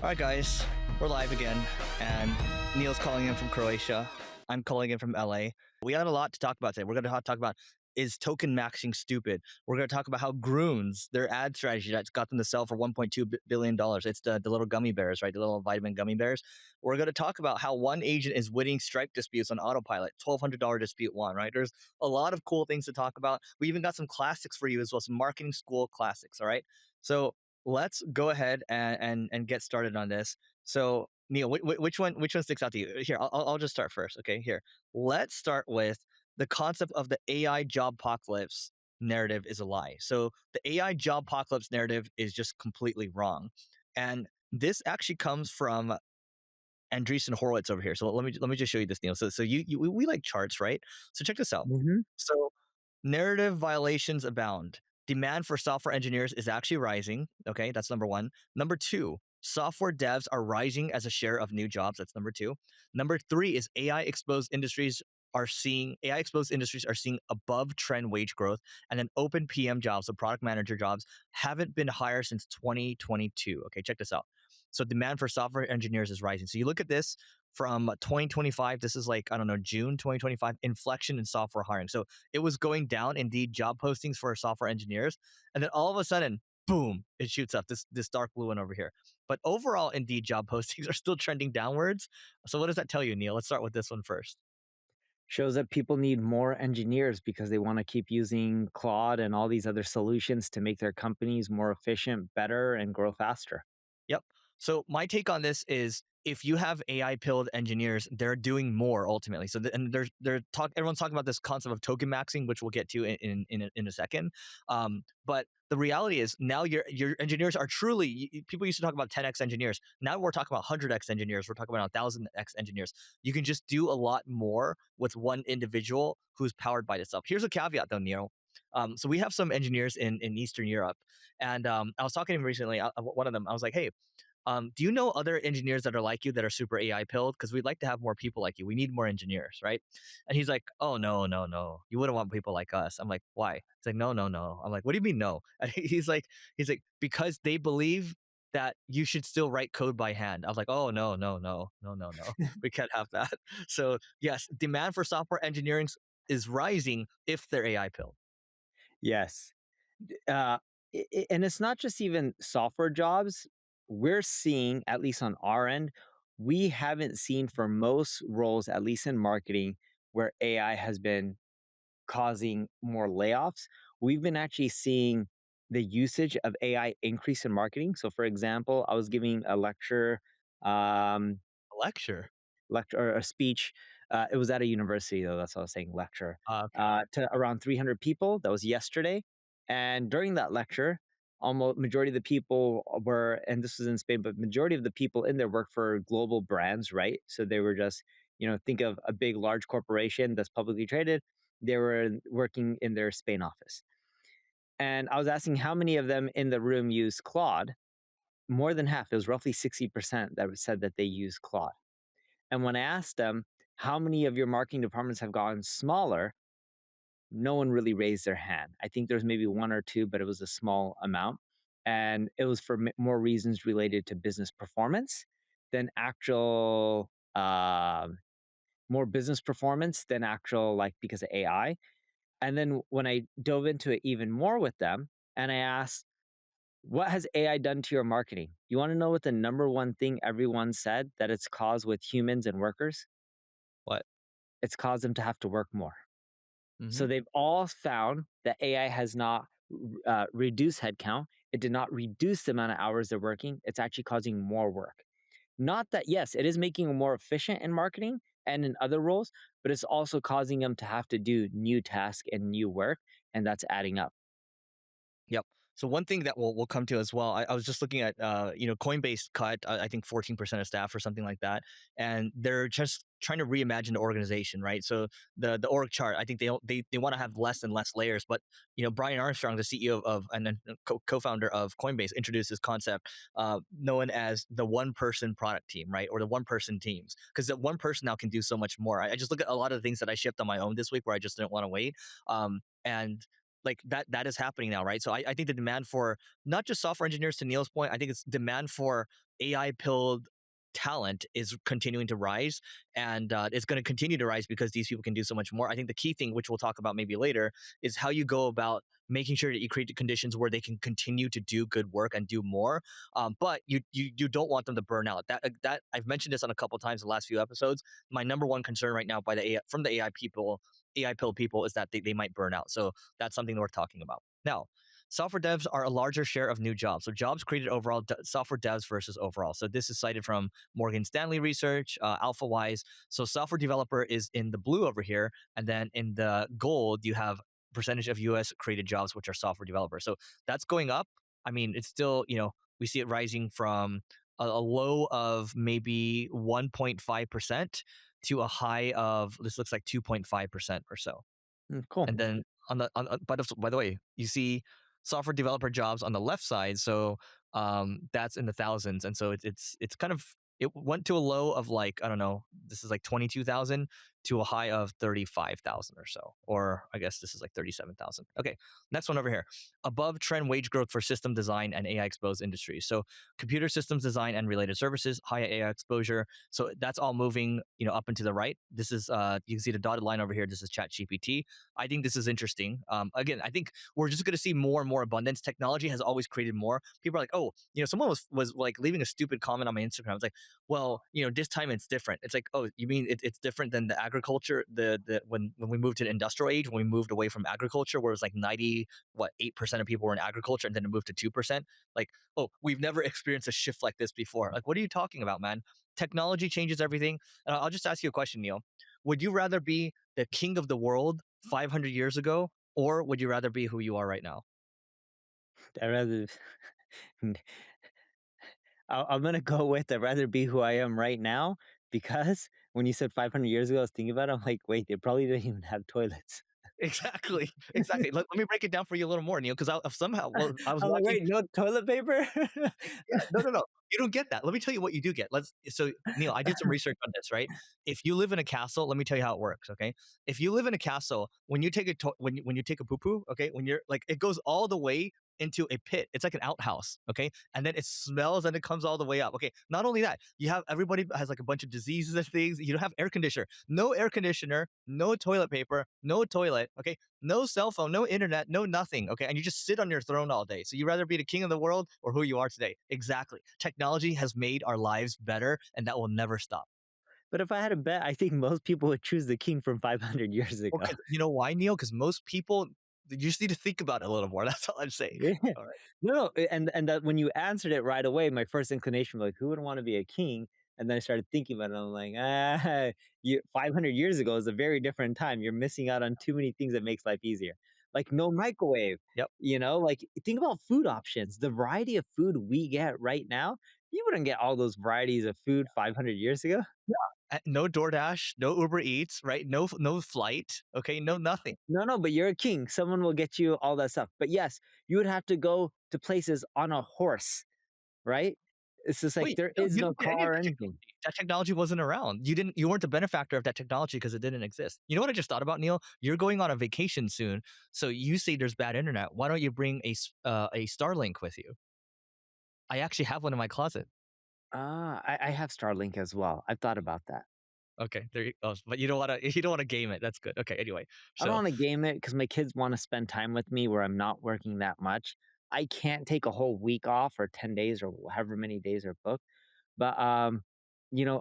All right, guys, we're live again, and Neil's calling in from Croatia. I'm calling in from LA. We got a lot to talk about today. We're going to talk about, is token maxing stupid? We're going to talk about how Grüns, their ad strategy that's got them to sell for $1.2 billion. It's the little gummy bears, right? The little vitamin gummy bears. We're going to talk about how one agent is winning Stripe disputes on autopilot, $1,200 dispute won, right? There's a lot of cool things to talk about. We even got some classics for you as well, some marketing school classics, all right? So let's go ahead and get started on this. So Neil, which one sticks out to you? Here, I'll just start first. Okay, here. Let's start with the concept of the AI job apocalypse narrative is a lie. So the AI job apocalypse narrative is just completely wrong, and this actually comes from Andreessen Horowitz over here. So let me just show you this, Neil. So we like charts, right? So check this out. Mm-hmm. So narrative violations abound. Demand for software engineers is actually rising. Okay, that's number one. Number two, software devs are rising as a share of new jobs. That's number two. Number three is AI exposed industries are seeing above trend wage growth, and then open PM jobs, so product manager jobs, haven't been higher since 2022. Okay, check this out. So demand for software engineers is rising. So you look at this from 2025. This is like, I don't know, June 2025, inflection in software hiring. So it was going down, indeed, job postings for software engineers. And then all of a sudden, boom, it shoots up, this dark blue one over here. But overall, indeed, job postings are still trending downwards. So what does that tell you, Neil? Let's start with this one first. Shows that people need more engineers because they want to keep using Claude and all these other solutions to make their companies more efficient, better, and grow faster. Yep. So my take on this is, if you have AI pilled engineers, they're doing more ultimately. So everyone's talking about this concept of token maxing, which we'll get to in a second. But the reality is now your engineers are truly, people used to talk about 10x engineers. Now we're talking about 100x engineers. We're talking about 1,000x engineers. You can just do a lot more with one individual who's powered by this stuff. Here's a caveat though, Neil. So we have some engineers in Eastern Europe, and I was talking to him recently. One of them, I was like, "Hey, do you know other engineers that are like you that are super AI pilled? Because we'd like to have more people like you. We need more engineers, right?" And he's like, "Oh, no, no, no. You wouldn't want people like us." I'm like, "Why?" He's like, "No, no, no." I'm like, "What do you mean no?" And he's like, because they believe that you should still write code by hand. I was like, "Oh, no, no, no, no, no, no. We can't have that." So yes, demand for software engineering is rising if they're AI pilled. Yes. Uh, and it's not just even software jobs. We're seeing, at least on our end, we haven't seen for most roles, at least in marketing, where AI has been causing more layoffs. We've been actually seeing the usage of AI increase in marketing. So, for example, I was giving a lecture um, A lecture. lecture or a speech. It was at a university, though. That's what I was saying. Lecture Okay. to around 300 people. That was yesterday, and during that lecture, almost majority of the people were, and this was in Spain, but majority of the people in there work for global brands, right? So they were just, think of a big, large corporation that's publicly traded. They were working in their Spain office, and I was asking how many of them in the room use Claude. More than half, it was roughly 60% that said that they use Claude. And when I asked them, how many of your marketing departments have gotten smaller? No one really raised their hand. I think there's maybe one or two, but it was a small amount. And it was for more reasons related to business performance than actual, more business performance than actual, like because of AI. And then when I dove into it even more with them and I asked, what has AI done to your marketing? You want to know what the number one thing everyone said that it's caused with humans and workers? What? It's caused them to have to work more. Hmm. So they've all found that AI has not reduced headcount. It did not reduce the amount of hours they're working. It's actually causing more work. Not that, yes, it is making them more efficient in marketing and in other roles, but it's also causing them to have to do new tasks and new work, and that's adding up. Yep. So one thing that we'll come to as well, I was just looking at, Coinbase cut, I think 14% of staff or something like that, and they're just trying to reimagine the organization, right? So the org chart, I think they want to have less and less layers, but Brian Armstrong, the CEO of and then co-founder of Coinbase, introduced this concept known as the one person product team, right, or the one person teams, because the one person now can do so much more. I just look at a lot of the things that I shipped on my own this week where I just didn't want to wait, and like that is happening now, right? So I think the demand for not just software engineers, to Neil's point, I think it's demand for AI pilled talent is continuing to rise, and it's going to continue to rise because these people can do so much more. I think the key thing, which we'll talk about maybe later, is how you go about making sure that you create the conditions where they can continue to do good work and do more. But you don't want them to burn out. That I've mentioned this on a couple of times in the last few episodes. My number one concern right now by the AI, from the AI people, AI pill people, is that they might burn out. So that's something worth talking about. Now, software devs are a larger share of new jobs. So jobs created overall, software devs versus overall. So this is cited from Morgan Stanley research, AlphaWise. So software developer is in the blue over here, and then in the gold you have percentage of U.S. created jobs which are software developers. So that's going up. I mean, it's still, we see it rising from a low of maybe 1.5% to a high of, this looks like 2.5% or so. Cool. And then by the way, you see software developer jobs on the left side. So that's in the thousands, and so it's kind of, it went to a low of, like, I don't know, this is like 22,000 to a high of 35,000 or so, or I guess this is like 37,000. Okay, next one over here. Above trend wage growth for system design and AI exposed industries. So computer systems design and related services, high AI exposure. So that's all moving, up and to the right. This is you can see the dotted line over here. This is Chat GPT. I think this is interesting. Again, I think we're just going to see more and more abundance. Technology has always created more. People are like, oh, someone was like leaving a stupid comment on my Instagram. I was like, well, this time it's different. It's like, oh, you mean it's different than the agriculture, the when we moved to the industrial age, when we moved away from agriculture, where it was like 8% of people were in agriculture, and then it moved to 2%. Like, oh, we've never experienced a shift like this before. Like, what are you talking about, man? Technology changes everything. And I'll just ask you a question, Neil. Would you rather be the king of the world 500 years ago, or would you rather be who you are right now? I'd rather. I'm gonna go with I'd rather be who I am right now because when you said 500 years ago, I was thinking about it. I'm like, wait, they probably didn't even have toilets. Exactly, exactly. Let me break it down for you a little more, Neil, because I somehow, well, I was I'm like, watching. wait, no toilet paper? Yeah, no, no, no. You don't get that. Let me tell you what you do get. So Neil, I did some research on this, right? If you live in a castle, let me tell you how it works, okay? If you live in a castle, when you take when you take a poo poo, okay, when you're like, it goes all the way into a pit. It's like an outhouse, okay? And then it smells and it comes all the way up. Okay. Not only that, you have, everybody has like a bunch of diseases and things. You don't have air conditioner. No air conditioner, no toilet paper, no toilet, okay? No cell phone, no internet, no nothing. Okay. And you just sit on your throne all day. So you rather be the king of the world or who you are today? Exactly. Technology has made our lives better, and that will never stop. But if I had a bet, I think most people would choose the king from 500 years Well, ago. 'cause you know why, Neil? Because most people, you just need to think about it a little more. That's all I'm saying. Yeah. All right. No, and that when you answered it right away, my first inclination was like, who would want to be a king? And then I started thinking about it. I'm like, 500 years ago is a very different time. You're missing out on too many things that makes life easier. Like no microwave, Yep. like think about food options. The variety of food we get right now, you wouldn't get all those varieties of food 500 years ago. No DoorDash, no Uber Eats, right? No flight. Okay. No nothing. No, no, but you're a king. Someone will get you all that stuff. But yes, you would have to go to places on a horse, right? It's just like Wait, there no, is you no didn't get any of car or that anything. technology. That technology wasn't around. You weren't a benefactor of that technology because it didn't exist. You know what I just thought about, Neil? You're going on a vacation soon, so you say there's bad internet. Why don't you bring a Starlink with you? I actually have one in my closet. I have Starlink as well. I've thought about that. Okay, there you go. But you don't want to you don't want to game it. That's good. Okay, anyway. I don't So, want to game it because my kids want to spend time with me where I'm not working that much. I can't take a whole week off or 10 days or however many days are booked. But I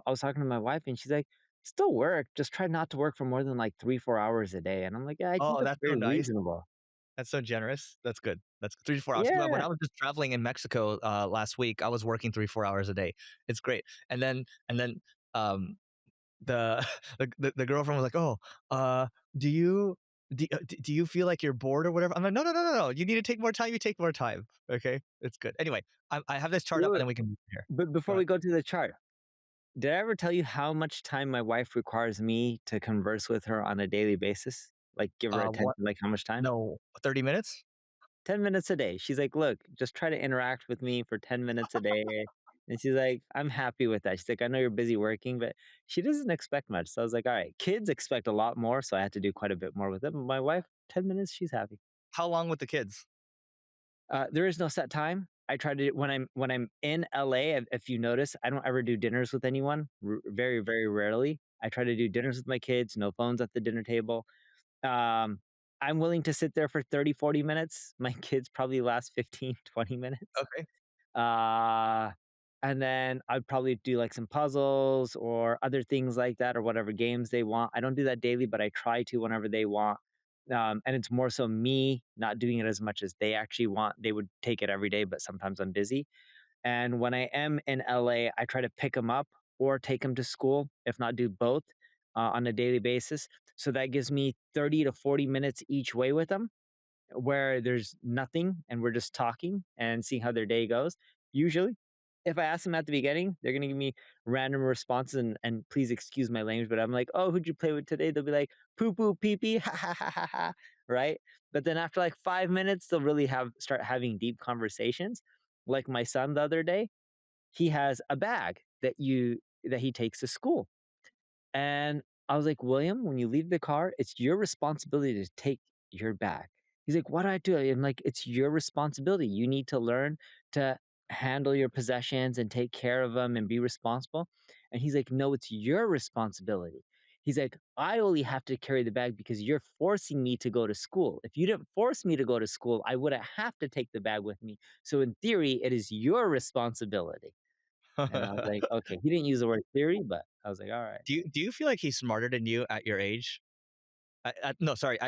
was talking to my wife and she's like, still work. Just try not to work for more than like 3, 4 hours a day. And I'm like, yeah, I think oh, that's that's so very nice. reasonable. That's so generous. That's good. That's 3 to 4 hours. When Yeah. I was just traveling in Mexico last week, I was working 3 4 hours a day. It's great. And then um the the girlfriend was like, "Oh, uh, do you do you feel like you're bored or whatever?" I'm like, "No, no, no, no, no. You need to take more time. You take more time. Okay, it's good." Anyway, I have this chart up, and Wait, then we can move here. but Go before ahead. we go to the chart, did I ever tell you how much time my wife requires me to converse with her on a daily basis? Like give her attention, What? like how much time? No, 30 minutes. 10 minutes a day. She's like, "Look, just try to interact with me for 10 minutes a day." And she's like, "I'm happy with that." She's like, "I know you're busy working," but she doesn't expect much. So I was like, "All right, kids expect a lot more, so I had to do quite a bit more with them." But my wife, 10 minutes, she's happy. How long with the kids? There is no set time. I try to when I'm in LA, if you notice, I don't ever do dinners with anyone, very, very rarely. I try to do dinners with my kids, no phones at the dinner table. Um, I'm willing to sit there for 30, 40 minutes. My kids probably last 15, 20 minutes. Okay. Uh, and then I'd probably do like some puzzles or other things like that or whatever games they want. I don't do that daily, but I try to whenever they want. And it's more so me not doing it as much as they actually want. They would take it every day, but sometimes I'm busy. And when I am in LA, I try to pick them up or take them to school, if not do both on a daily basis. So that gives me 30 to 40 minutes each way with them where there's nothing and we're just talking and seeing how their day goes. Usually, if I ask them at the beginning, they're gonna give me random responses and please excuse my language, but I'm like, "Oh, who'd you play with today?" They'll be like, "Poo poo pee pee, ha ha ha ha ha," right? But then after like 5 minutes, they'll really have start having deep conversations. Like my son the other day, he has a bag that he takes to school. And I was like, "William, when you leave the car, it's your responsibility to take your bag." He's like, "What do I do?" I'm like, "It's your responsibility. You need to learn to handle your possessions and take care of them and be responsible." And he's like, "No, it's your responsibility." He's like, "I only have to carry the bag because you're forcing me to go to school. If you didn't force me to go to school, I wouldn't have to take the bag with me. So in theory, it is your responsibility." And I was like, "Okay." He didn't use the word theory, but I was like, "All right." Do you feel like he's smarter than you at your age? No, sorry,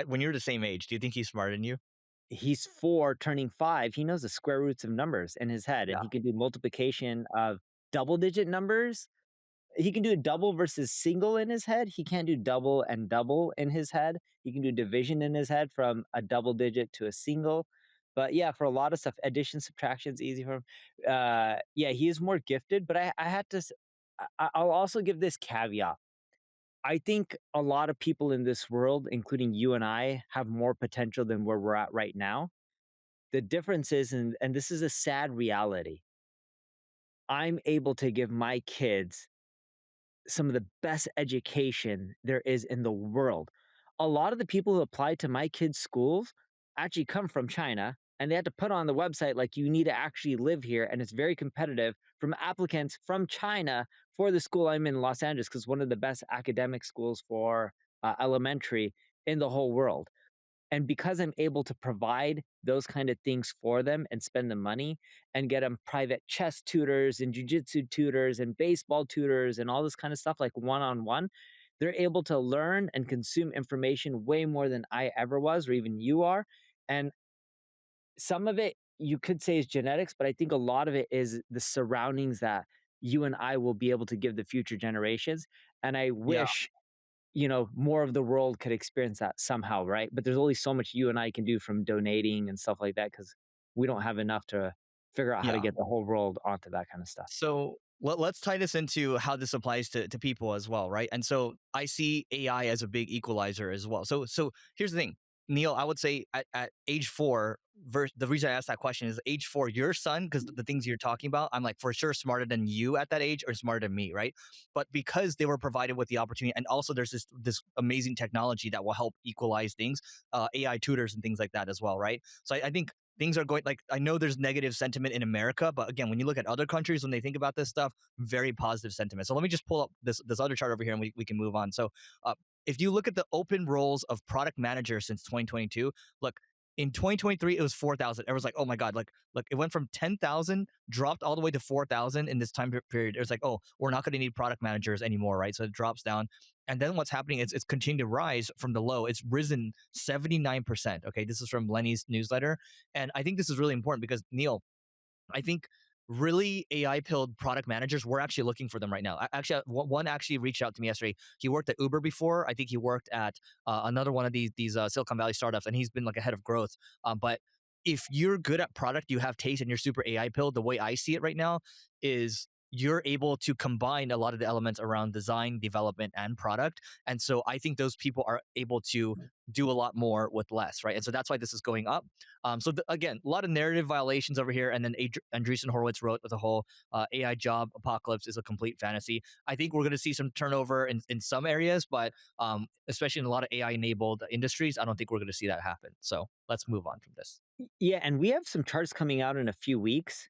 when you're the same age, do you think he's smarter than you? He's 4 turning 5, he knows the square roots of numbers in his head, and Yeah. he can do multiplication of double digit numbers. He can do double versus single in his head. He can't do double and double in his head. He can do division in his head from a double digit to a single. But yeah, for a lot of stuff, addition, subtraction's easy for him. Yeah, he is more gifted, but I had to I'll also give this caveat. I think a lot of people in this world, including you and I, have more potential than where we're at right now. The difference is, and this is a sad reality, I'm able to give my kids some of the best education there is in the world. A lot of the people who apply to my kids' schools actually come from China, and they had to put on the website like you need to actually live here, and it's very competitive from applicants from China for the school I'm in Los Angeles because one of the best academic schools for elementary in the whole world. And because I'm able to provide those kind of things for them and spend the money and get them private chess tutors and jujitsu tutors and baseball tutors and all this kind of stuff, like one on one, they're able to learn and consume information way more than I ever was, or even you are. And some of it you could say is genetics, but I think a lot of it is the surroundings that you and I will be able to give the future generations. And I Yeah. wish more of the world could experience that somehow, right? But there's only so much you and I can do from donating and stuff like that because we don't have enough to figure out how to Yeah. get the whole world onto that kind of stuff. So let's tie this into how this applies to people as well, right? And so I see AI as a big equalizer as well. So here's the thing, Neil. I would say at age 4, the reason I asked that question is age 4, your son, because the things you're talking about, I'm like for sure smarter than you at that age or smarter than me, right? But because they were provided with the opportunity, and also there's this amazing technology that will help equalize things, AI tutors and things like that as well, right? So I think things are going, like, I know there's negative sentiment in America, but again, when you look at other countries, when they think about this stuff, very positive sentiment. So let me just pull up this other chart over here and we can move on. So if you look at the open roles of product managers since 2022, look, in 2023 it was 4,000. Everyone's like, oh my god, like look, it went from 10,000, dropped all the way to 4,000 in this time period. It was like, oh, we're not going to need product managers anymore, right? So it drops down, and then what's happening is it's continued to rise from the low. It's risen 79%. Okay, this is from Lenny's newsletter, and I think this is really important because, Neil, I think really AI pilled product managers, we're actually looking for them right now. Actually, one actually reached out to me yesterday. He worked at Uber before. I think he worked at another one of these Silicon Valley startups, and he's been like a head of growth. But if you're good at product, you have taste, and you're super AI pilled, the way I see it right now is you're able to combine a lot of the elements around design, development, and product. And so I think those people are able to do a lot more with less, right? And so that's why this is going up. Again, a lot of narrative violations over here. And then Andreessen Horowitz wrote the whole AI job apocalypse is a complete fantasy. I think we're going to see some turnover in some areas, but especially in a lot of AI enabled industries, I don't think we're going to see that happen. So let's move on from this. Yeah, and we have some charts coming out in a few weeks.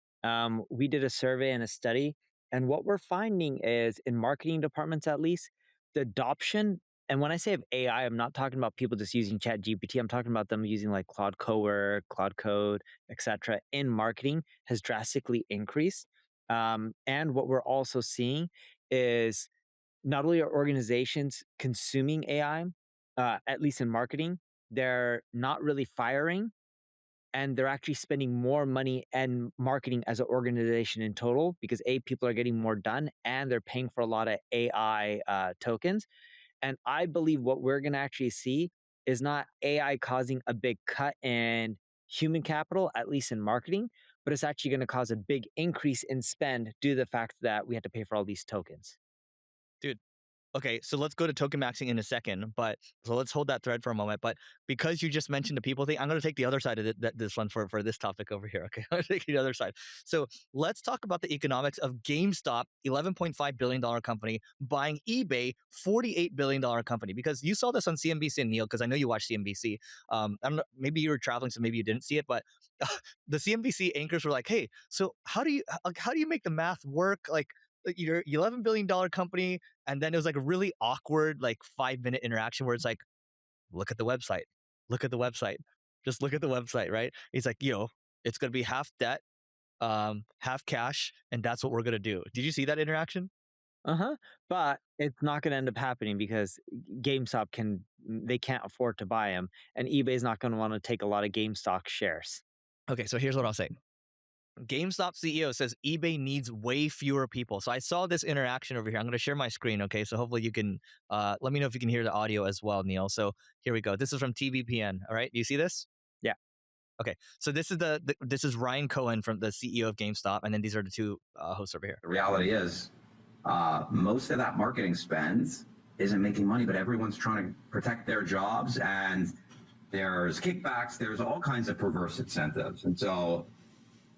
We did a survey and a study, and what we're finding is in marketing departments, at least, the adoption. And when I say of AI, I'm not talking about people just using Chat GPT. I'm talking about them using like Claude Cowork, Claude Code, etc. in marketing has drastically increased. And what we're also seeing is not only are organizations consuming AI, at least in marketing, they're not really firing and they're actually spending more money and marketing as an organization in total because people are getting more done and they're paying for a lot of AI tokens. And I believe what we're going to actually see is not AI causing a big cut in human capital, at least in marketing, but it's actually going to cause a big increase in spend due to the fact that we had to pay for all these tokens. Dude, okay, so let's go to token maxing in a second, but so let's hold that thread for a moment. But because you just mentioned the people thing, I'm going to take the other side of this one for this topic over here. Okay, I'm going to take the other side. So let's talk about the economics of GameStop, $11.5 billion company, buying eBay, $48 billion company. Because you saw this on CNBC, and Neil, because I know you watch CNBC. I don't know, maybe you were traveling, so maybe you didn't see it, but the CNBC anchors were like, "Hey, so how do you make the math work? Like your $11 billion company." And then it was like a really awkward, like 5 minute interaction where it's like, look at the website, look at the website, just look at the website, right? He's like, it's going to be half debt, half cash, and that's what we're going to do. Did you see that interaction? Uh-huh. But it's not going to end up happening because they can't afford to buy them, and eBay's not going to want to take a lot of GameStop shares. Okay, so here's what I'll say. GameStop CEO says eBay needs way fewer people. So I saw this interaction over here. I'm going to share my screen. Okay, so hopefully you can let me know if you can hear the audio as well, Neil. So here we go. This is from TBPN. All right, do you see this? Yeah. Okay, so this is this is Ryan Cohen from the CEO of GameStop, and then these are the two hosts over here. The reality is, most of that marketing spend isn't making money, but everyone's trying to protect their jobs, and there's kickbacks, there's all kinds of perverse incentives, and so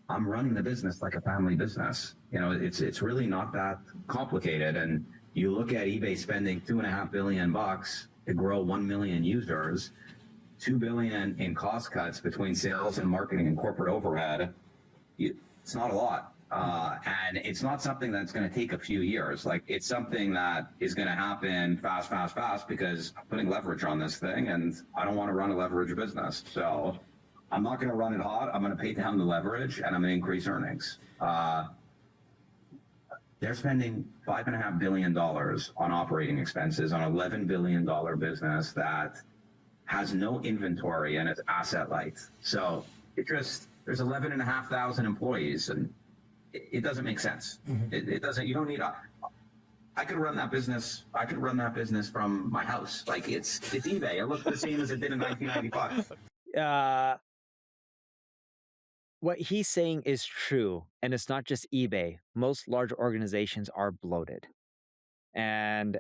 I'm running the business like a family business. It's really not that complicated. And you look at eBay spending $2.5 billion to grow 1 million users, $2 billion in cost cuts between sales and marketing and corporate overhead. It's not a lot. And it's not something that's going to take a few years. Like, it's something that is going to happen fast, because I'm putting leverage on this thing, and I don't want to run a leverage business. So I'm not going to run it hot. I'm going to pay down the leverage, and I'm going to increase earnings. They're spending $5.5 billion on operating expenses on an $11 billion business that has no inventory and it's asset light. So there's 11,500 employees, and it doesn't make sense. Mm-hmm. It doesn't. You don't need I could run that business. I could run that business from my house. Like, it's eBay. It looks the same as it did in 1995. What he's saying is true, and it's not just eBay. Most large organizations are bloated, and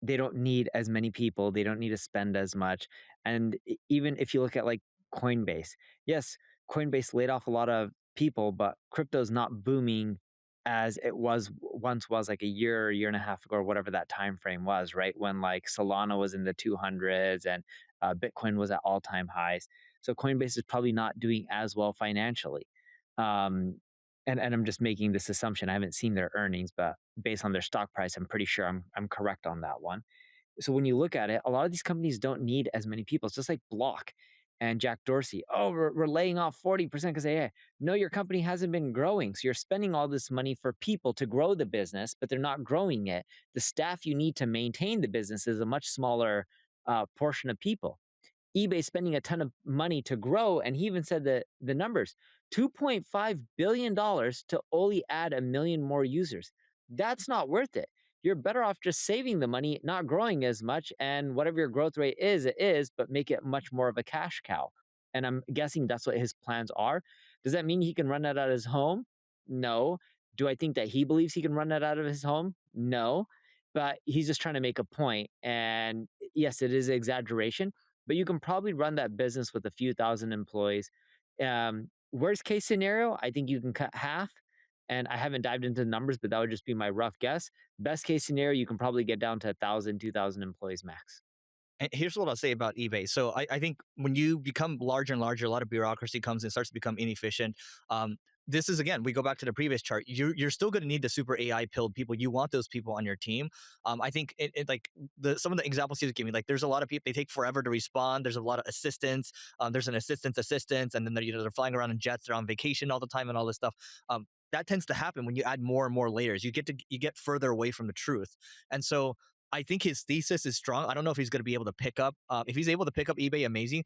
they don't need as many people. They don't need to spend as much. And even if you look at like Coinbase, yes, Coinbase laid off a lot of people, but crypto's not booming as it once was like a year and a half ago, or whatever that time frame was, right? When like Solana was in the 200s and Bitcoin was at all-time highs. So Coinbase is probably not doing as well financially. And I'm just making this assumption. I haven't seen their earnings, but based on their stock price, I'm pretty sure I'm correct on that one. So when you look at it, a lot of these companies don't need as many people. It's just like Block and Jack Dorsey. Oh, we're laying off 40% because AI. No, your company hasn't been growing. So you're spending all this money for people to grow the business, but they're not growing it. The staff you need to maintain the business is a much smaller portion of people. eBay spending a ton of money to grow, and he even said that the numbers, $2.5 billion to only add 1 million more users. That's not worth it. You're better off just saving the money, not growing as much, and whatever your growth rate is, it is, but make it much more of a cash cow. And I'm guessing that's what his plans are. Does that mean he can run that out of his home? No. Do I think that he believes he can run it out of his home? No, but he's just trying to make a point. And yes, it is exaggeration, but you can probably run that business with a few thousand employees. Worst case scenario, I think you can cut half. And I haven't dived into the numbers, but that would just be my rough guess. Best case scenario, you can probably get down to 1,000, 2,000 employees max. And here's what I'll say about eBay. So I think when you become larger and larger, a lot of bureaucracy comes and starts to become inefficient. This is again, we go back to the previous chart. You're still going to need the super AI pilled people. You want those people on your team. I think it like some of the examples you gave me, like there's a lot of people, they take forever to respond. There's a lot of assistants. There's an assistants, and then they're flying around in jets. They're on vacation all the time and all this stuff. That tends to happen when you add more and more layers. You get further away from the truth, and so I think his thesis is strong. I don't know if he's going to be able to pick up. If he's able to pick up eBay, amazing.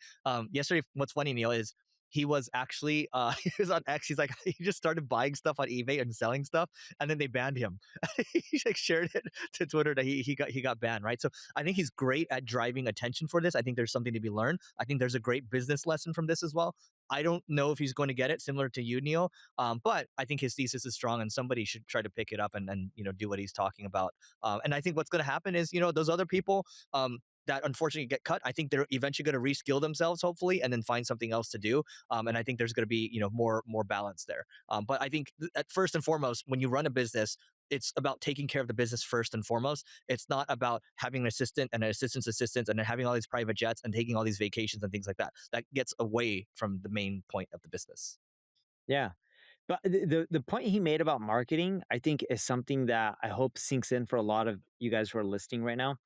Yesterday, what's funny, Neil, is he was actually he was on X. He's like he just started buying stuff on eBay and selling stuff, and then they banned him. He like shared it to Twitter that he got banned, right? So I think he's great at driving attention for this. I think there's something to be learned. I think there's a great business lesson from this as well. I don't know if he's going to get it, similar to you, Neil. But I think his thesis is strong, and somebody should try to pick it up and do what he's talking about. And I think what's going to happen is those other people that unfortunately get cut, I think they're eventually going to reskill themselves, hopefully, and then find something else to do. And I think there's going to be more balance there. But I think at first and foremost, when you run a business, it's about taking care of the business first and foremost. It's not about having an assistant and an assistant's assistant and then having all these private jets and taking all these vacations and things like that. That gets away from the main point of the business. Yeah. But the point he made about marketing, I think, is something that I hope sinks in for a lot of you guys who are listening right now.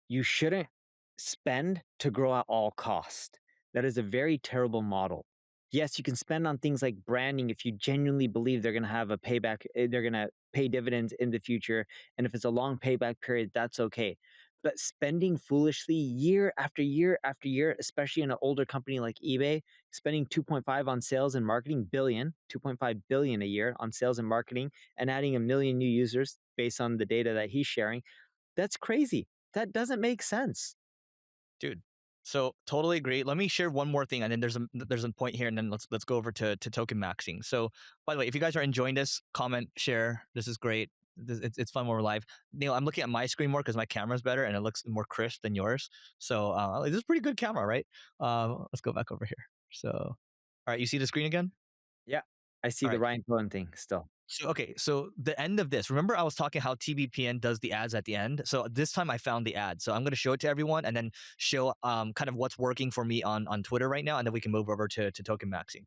You shouldn't spend to grow at all cost. That is a very terrible model. Yes, you can spend on things like branding if you genuinely believe they're going to have a payback, they're going to pay dividends in the future. And if it's a long payback period, that's okay. But spending foolishly year after year after year, especially in an older company like eBay, spending 2.5 on sales and marketing billion, 2.5 billion a year on sales and marketing, and adding a million new users based on the data that he's sharing, that's crazy. That doesn't make sense. Dude, so totally agree. Let me share one more thing, and then there's a point here, and then let's go over to token maxing. So, by the way, if you guys are enjoying this, comment, share. This is great. It's fun when we're live. Neil, I'm looking at my screen more because my camera's better and it looks more crisp than yours. So this is a pretty good camera, right? Let's go back over here. So, all right, you see the screen again? Yeah. I see All the right. Ryan Cohen thing still. So, okay, so the end of this, remember I was talking how TBPN does the ads at the end? So this time I found the ad. So I'm going to show it to everyone and then show kind of what's working for me on Twitter right now. And then we can move over to token maxing.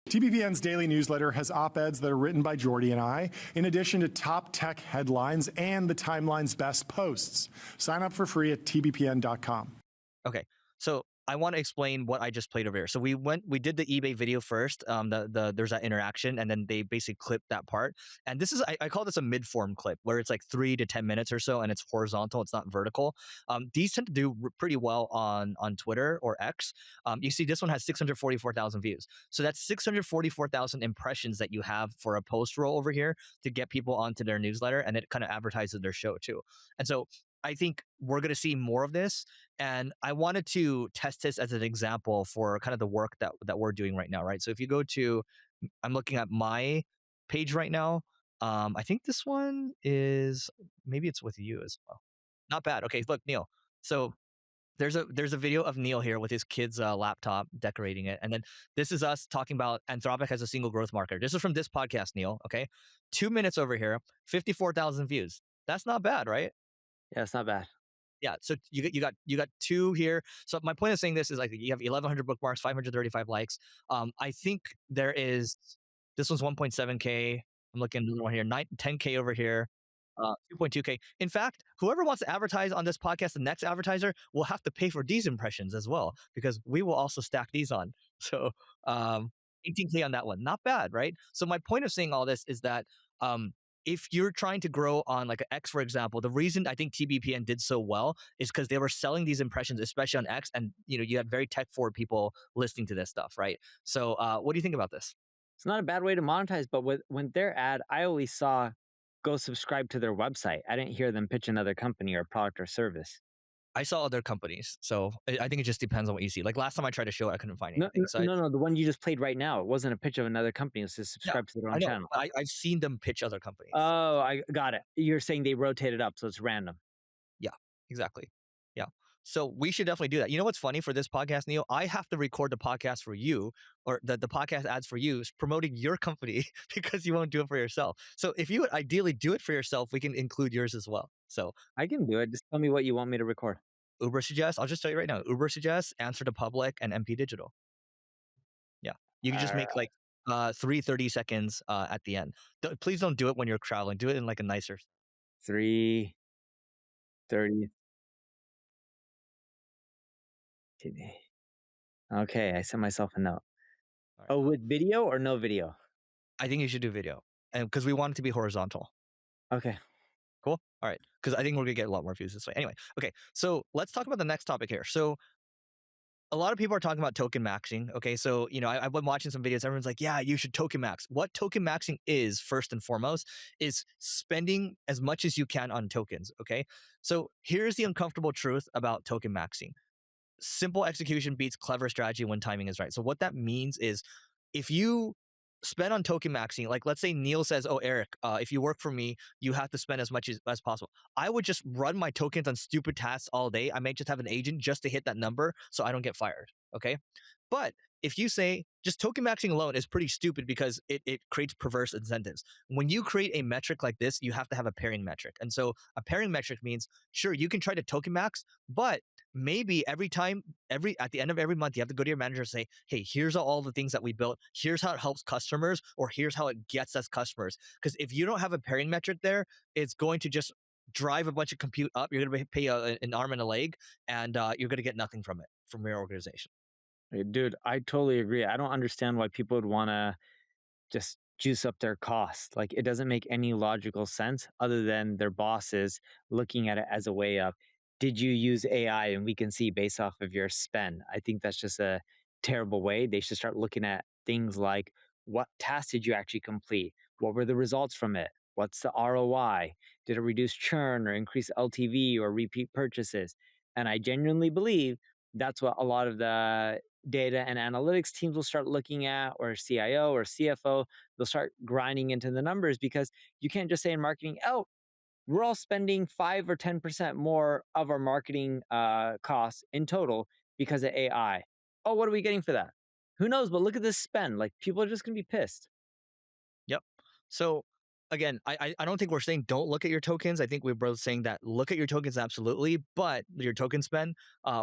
TBPN's daily newsletter has op-eds that are written by Jordy and I, in addition to top tech headlines and the timeline's best posts. Sign up for free at tbpn.com. Okay, so I want to explain what I just played over here. So we did the eBay video first. There's that interaction, and then they basically clipped that part. And this is I call this a mid-form clip, where it's like 3 to 10 minutes or so, and it's horizontal. It's not vertical. These tend to do pretty well on Twitter or X. You see, this one has 644,000 views. So that's 644,000 impressions that you have for a post roll over here to get people onto their newsletter, and it kind of advertises their show too. And so I think we're going to see more of this. And I wanted to test this as an example for kind of the work that we're doing right now, right? So if you go to, I'm looking at my page right now. I think this one is, maybe it's with you as well. Not bad. Okay, look, Neil. So there's a video of Neil here with his kid's laptop decorating it. And then this is us talking about Anthropic as a single growth marker. This is from this podcast, Neil. Okay. 2 minutes over here, 54,000 views. That's not bad, right? Yeah, it's not bad. Yeah, so you got two here. So my point of saying this is like you have 1,100 bookmarks, 535 likes. I think there is, this one's 1.7K. I'm looking at another one here, 10K over here, 2.2K. In fact, whoever wants to advertise on this podcast, the next advertiser will have to pay for these impressions as well, because we will also stack these on. So 18K on that one, not bad, right? So my point of saying all this is that if you're trying to grow on like an X, for example, the reason I think TBPN did so well is because they were selling these impressions, especially on X, and you had very tech forward people listening to this stuff, right? So what do you think about this? It's not a bad way to monetize, but when their ad, I always saw go subscribe to their website. I didn't hear them pitch another company or product or service. I saw other companies, so I think it just depends on what you see. Like last time I tried to show it, I couldn't find No, anything. So no, the one you just played right now. It wasn't a pitch of another company. It was to yeah, subscribe to their I own know. channel. I've seen them pitch other companies. Oh, I got it. You're saying they rotate it up, so it's random. Yeah, exactly. Yeah. So we should definitely do that. You know what's funny for this podcast, Neil? I have to record the podcast for you, or the podcast ads for you, promoting your company because you won't do it for yourself. So if you would ideally do it for yourself, we can include yours as well. So I can do it. Just tell me what you want me to record. Uber suggests, I'll just tell you right now, Uber suggests, Answer the Public, and MP Digital. Yeah. You can just make like 30 seconds at the end. Please don't do it when you're traveling. Do it in like a nicer. 3:30. Okay, I sent myself a note. All right. Oh, with video or no video? I think you should do video, and because we want it to be horizontal. Okay. Cool. All right. Because I think we're gonna get a lot more views this way. Anyway, okay. So let's talk about the next topic here. So a lot of people are talking about token maxing. Okay. So, I've been watching some videos. Everyone's like, yeah, you should token max. What token maxing is, first and foremost, is spending as much as you can on tokens. Okay. So here's the uncomfortable truth about token maxing. Simple execution beats clever strategy when timing is right. So what that means is if you spend on token maxing, like let's say Neil says, oh, Eric, if you work for me, you have to spend as much as possible. I would just run my tokens on stupid tasks all day. I might just have an agent just to hit that number so I don't get fired. Okay. But if you say just token maxing alone is pretty stupid because it creates perverse incentives. When you create a metric like this, you have to have a pairing metric. And so a pairing metric means, sure, you can try to token max, but maybe at the end of every month, you have to go to your manager and say, hey, here's all the things that we built. Here's how it helps customers, or here's how it gets us customers. Because if you don't have a pairing metric there, it's going to just drive a bunch of compute up. You're going to pay an arm and a leg, and you're going to get nothing from it, from your organization. Hey, dude, I totally agree. I don't understand why people would want to just juice up their costs. Like it doesn't make any logical sense other than their bosses looking at it as a way of, did you use AI and we can see based off of your spend? I think that's just a terrible way. They should start looking at things like, what task did you actually complete? What were the results from it? What's the ROI? Did it reduce churn or increase LTV or repeat purchases? And I genuinely believe that's what a lot of the data and analytics teams will start looking at, or CIO or CFO, they'll start grinding into the numbers, because you can't just say in marketing, oh, we're all spending 5 or 10% more of our marketing costs in total because of AI. Oh, what are we getting for that? Who knows? But look at this spend. Like people are just going to be pissed. Yep. So again, I don't think we're saying don't look at your tokens. I think we're both saying that look at your tokens absolutely, but your token spend,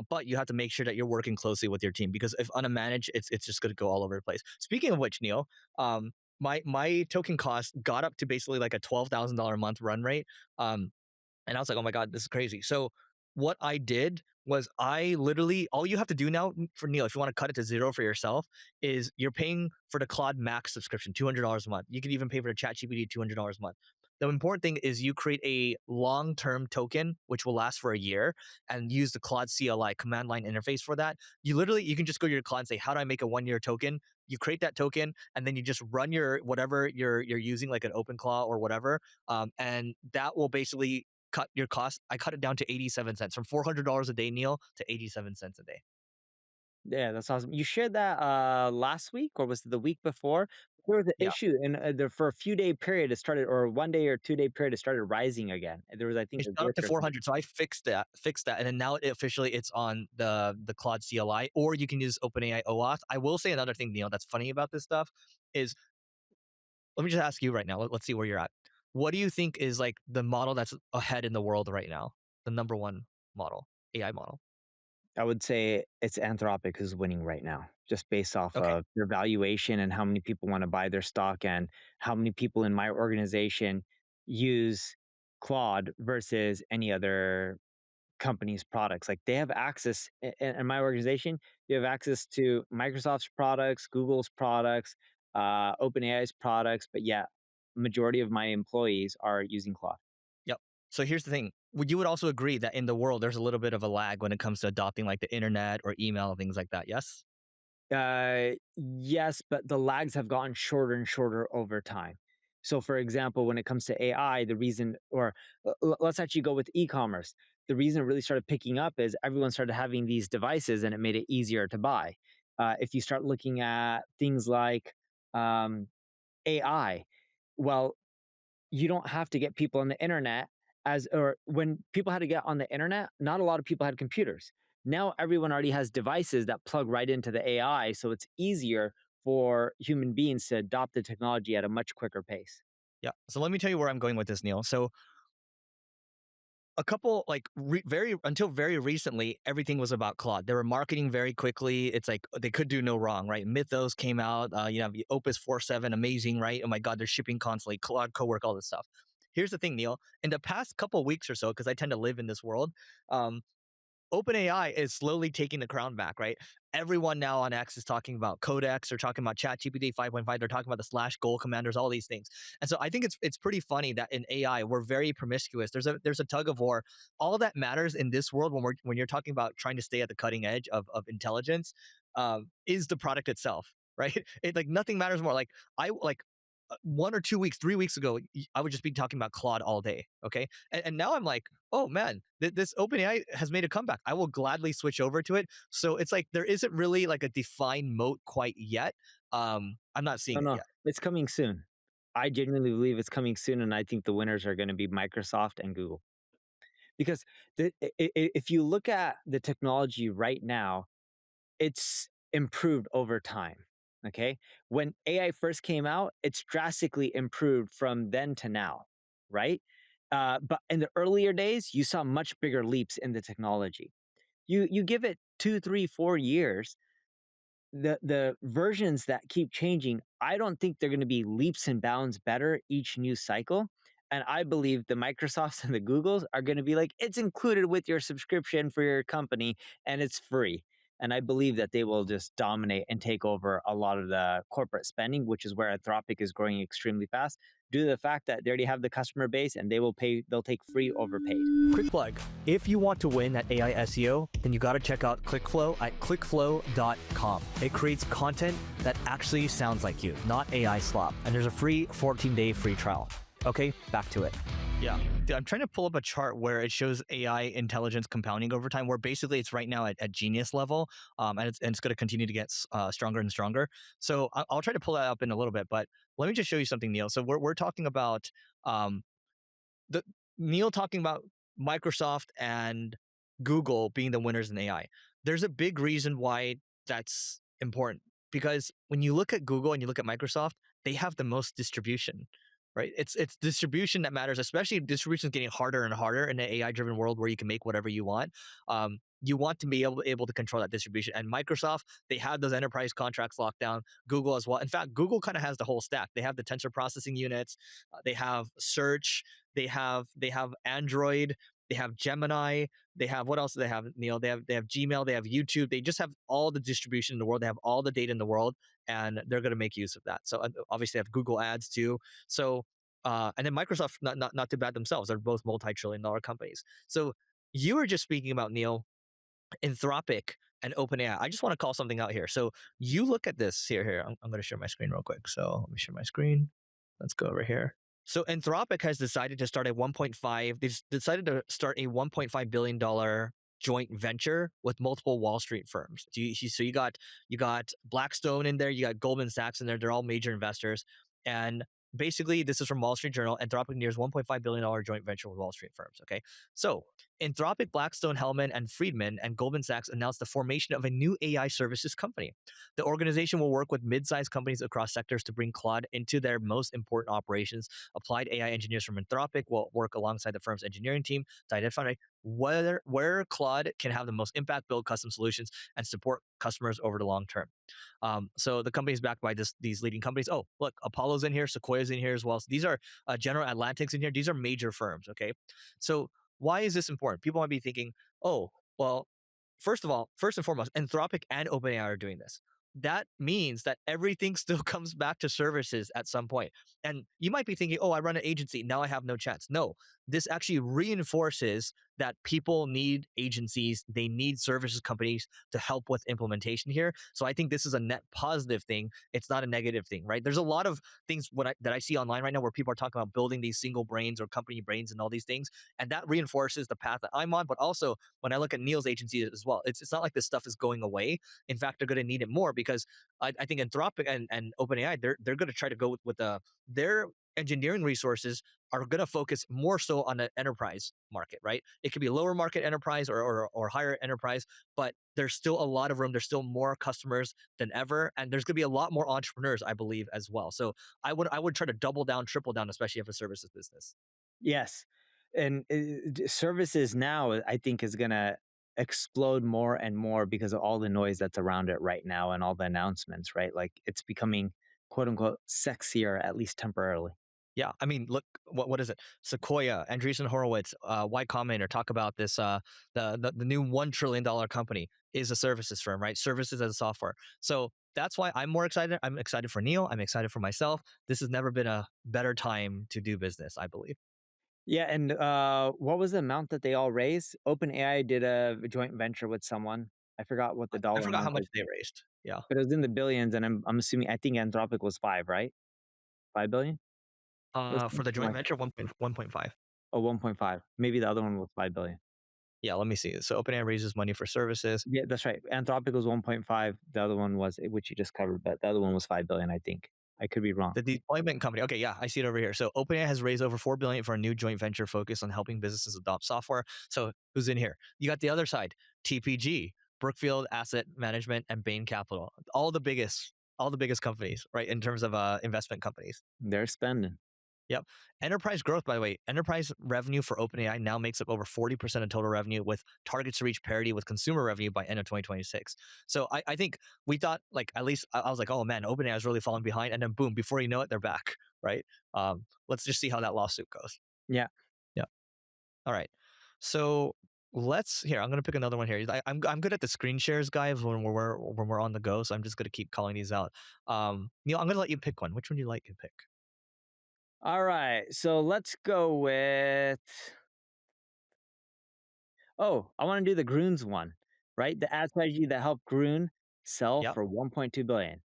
but you have to make sure that you're working closely with your team, because if unmanaged, it's just going to go all over the place. Speaking of which, Neil, my token cost got up to basically like a $12,000 a month run rate. And I was like, oh my God, this is crazy. So what I did was I literally, all you have to do now for Neil, if you want to cut it to zero for yourself, is you're paying for the Claude Max subscription, $200 a month. You can even pay for the ChatGPT $200 a month. The important thing is you create a long-term token, which will last for a year, and use the Claude CLI command line interface for that. You can just go to your Claude and say, how do I make a 1-year token? You create that token, and then you just run your whatever you're using, like an OpenClaw or whatever, and that will basically cut your cost. I cut it down to 87 cents, from $400 a day, Neil, to 87 cents a day. Yeah, that's awesome. You shared that last week, or was it the week before? There was an Yeah. issue, and for a few day period, it started, or 1 day or 2 day period, it started rising again. And there was, I think, It a got up glitch to or something. 400, so I fixed that, and then now it's on the Claude CLI, or you can use OpenAI OAuth. I will say another thing, Neil, that's funny about this stuff is, let me just ask you right now. Let's see where you're at. What do you think is like the model that's ahead in the world right now? The number one model, AI model. I would say it's Anthropic who's winning right now, just based off Okay. of their valuation and how many people want to buy their stock, and how many people in my organization use Claude versus any other company's products. Like they have access in my organization, you have access to Microsoft's products, Google's products, OpenAI's products, but yeah, majority of my employees are using Claude. Yep. So here's the thing. You would also agree that in the world, there's a little bit of a lag when it comes to adopting like the internet or email and things like that. Yes? Yes, but the lags have gotten shorter and shorter over time. So for example, when it comes to AI, the reason, or let's actually go with e-commerce. The reason it really started picking up is everyone started having these devices and it made it easier to buy. If you start looking at things like AI, well, you don't have to get people on the internet or when people had to get on the internet, not a lot of people had computers. Now everyone already has devices that plug right into the AI, so it's easier for human beings to adopt the technology at a much quicker pace. Yeah. So let me tell you where I'm going with this, Neil. So a couple like until very recently, everything was about Claude. They were marketing very quickly. It's like they could do no wrong, right? Mythos came out. You have the Opus 4.7, amazing, right? Oh my God, they're shipping constantly. Claude Cowork, all this stuff. Here's the thing, Neil. In the past couple weeks or so, because I tend to live in this world, OpenAI is slowly taking the crown back, right? Everyone now on X is talking about Codex, they're talking about ChatGPT 5.5, they're talking about the slash goal commanders, all these things. And so I think it's pretty funny that in AI we're very promiscuous. There's a tug of war. All that matters in this world when you're talking about trying to stay at the cutting edge of intelligence is the product itself, right? It like nothing matters more. Like I like 1 or 2 weeks, 3 weeks ago, I would just be talking about Claude all day. Okay. And now I'm like, oh man, this OpenAI has made a comeback. I will gladly switch over to it. So it's like there isn't really like a defined moat quite yet. I'm not seeing No, it no, yet. it's coming soon. I genuinely believe it's coming soon, and I think the winners are going to be Microsoft and Google. Because if you look at the technology right now, it's improved over time. Okay. When AI first came out, it's drastically improved from then to now, right? But in the earlier days, you saw much bigger leaps in the technology. You give it 2, 3, 4 years, the versions that keep changing, I don't think they're going to be leaps and bounds better each new cycle. And I believe the Microsofts and the Googles are going to be like, it's included with your subscription for your company and it's free. And I believe that they will just dominate and take over a lot of the corporate spending, which is where Anthropic is growing extremely fast due to the fact that they already have the customer base and they'll take free over paid. Quick plug. If you want to win at AI SEO, then you got to check out ClickFlow at clickflow.com. It creates content that actually sounds like you, not AI slop. And there's a free 14-day free trial. Okay, back to it. Yeah, dude, I'm trying to pull up a chart where it shows AI intelligence compounding over time, where basically it's right now at genius level, and it's going to continue to get stronger and stronger. So I'll try to pull that up in a little bit, but let me just show you something, Neil. So we're talking about the Neil talking about Microsoft and Google being the winners in AI. There's a big reason why that's important, because when you look at Google and you look at Microsoft, they have the most distribution, right? It's distribution that matters, especially if distribution is getting harder and harder in an AI-driven world where you can make whatever you want. You want to be able to control that distribution. And Microsoft, they have those enterprise contracts locked down. Google as well. In fact, Google kind of has the whole stack. They have the tensor processing units. They have search. They have Android. They have Gemini. They have, what else do they have, Neil? They have Gmail. They have YouTube. They just have all the distribution in the world. They have all the data in the world, and they're going to make use of that. So obviously, they have Google Ads too. So and then Microsoft, not too bad themselves. They're both multi-trillion-dollar companies. So you were just speaking about, Neil, Anthropic and OpenAI. I just want to call something out here. So you look at this here. I'm going to share my screen real quick. So let me share my screen. Let's go over here. So Anthropic has decided to start a 1.5. They've decided to start a $1.5 billion joint venture with multiple Wall Street firms. So you got Blackstone in there. You got Goldman Sachs in there. They're all major investors. And basically, this is from Wall Street Journal. Anthropic nears $1.5 billion joint venture with Wall Street firms. Okay. So Anthropic, Blackstone, Hellman, and Friedman and Goldman Sachs announced the formation of a new AI services company. The organization will work with mid-sized companies across sectors to bring Claude into their most important operations. Applied AI engineers from Anthropic will work alongside the firm's engineering team to identify where Claude can have the most impact, build custom solutions, and support customers over the long term. So the company is backed by these leading companies. Oh, look, Apollo's in here, Sequoia's in here as well. So these are General Atlantic's in here. These are major firms, okay? So why is this important? People might be thinking, oh, well, first and foremost, Anthropic and OpenAI are doing this. That means that everything still comes back to services at some point. And you might be thinking, oh, I run an agency. Now I have no chance. No, this actually reinforces that people need agencies, they need services companies to help with implementation here. So I think this is a net positive thing. It's not a negative thing, right? There's a lot of things that I see online right now where people are talking about building these single brains or company brains and all these things, and that reinforces the path that I'm on. But also, when I look at Neil's agency as well, it's not like this stuff is going away. In fact, they're going to need it more because I think Anthropic and OpenAI, they're going to try to go with their engineering resources are going to focus more so on the enterprise market, right? It could be lower market enterprise or higher enterprise, but there's still a lot of room. There's still more customers than ever, and there's going to be a lot more entrepreneurs, I believe, as well. So I would try to double down, triple down, especially if a services business. Yes. And services now, I think, is going to explode more and more because of all the noise that's around it right now and all the announcements, right? Like it's becoming quote unquote sexier, at least temporarily. Yeah, I mean, look, what is it? Sequoia, Andreessen Horowitz, Y Combinator talk about this. The new $1 trillion company is a services firm, right? Services as a software. So that's why I'm more excited. I'm excited for Neil. I'm excited for myself. This has never been a better time to do business, I believe. Yeah. And what was the amount that they all raised? OpenAI did a joint venture with someone. I forgot what the I dollar forgot how amount much was, they raised. Yeah, but it was in the billions. And I'm assuming, I think Anthropic was 5, right? 5 billion? It was for the something joint like, venture, 1.5. oh, 1.5. Maybe the other one was 5 billion. Yeah, let me see. So OpenAI raises money for services. Yeah, that's right. Anthropic was 1.5. The other one was, which you just covered, but the other one was 5 billion, I think. I could be wrong. The deployment company. Okay, yeah, I see it over here. So OpenAI has raised over $4 billion for a new joint venture focused on helping businesses adopt software. So who's in here? You got the other side, TPG, Brookfield Asset Management, and Bain Capital. All the biggest companies, right, in terms of investment companies. They're spending. Yep. Enterprise growth, by the way, enterprise revenue for OpenAI now makes up over 40% of total revenue with targets to reach parity with consumer revenue by end of 2026. So I think we thought, like, at least I was like, oh man, OpenAI is really falling behind. And then boom, before you know it, they're back, right? Let's just see how that lawsuit goes. Yeah. Yeah. All right. So I'm going to pick another one here. I'm good at the screen shares, guys, when we're on the go. So I'm just going to keep calling these out. Neil, I'm going to let you pick one. Which one do you like to pick? All right. So let's go with. Oh, I want to do the Grüns one, right? The ad strategy that helped Grün sell Yep. for 1.2 billion.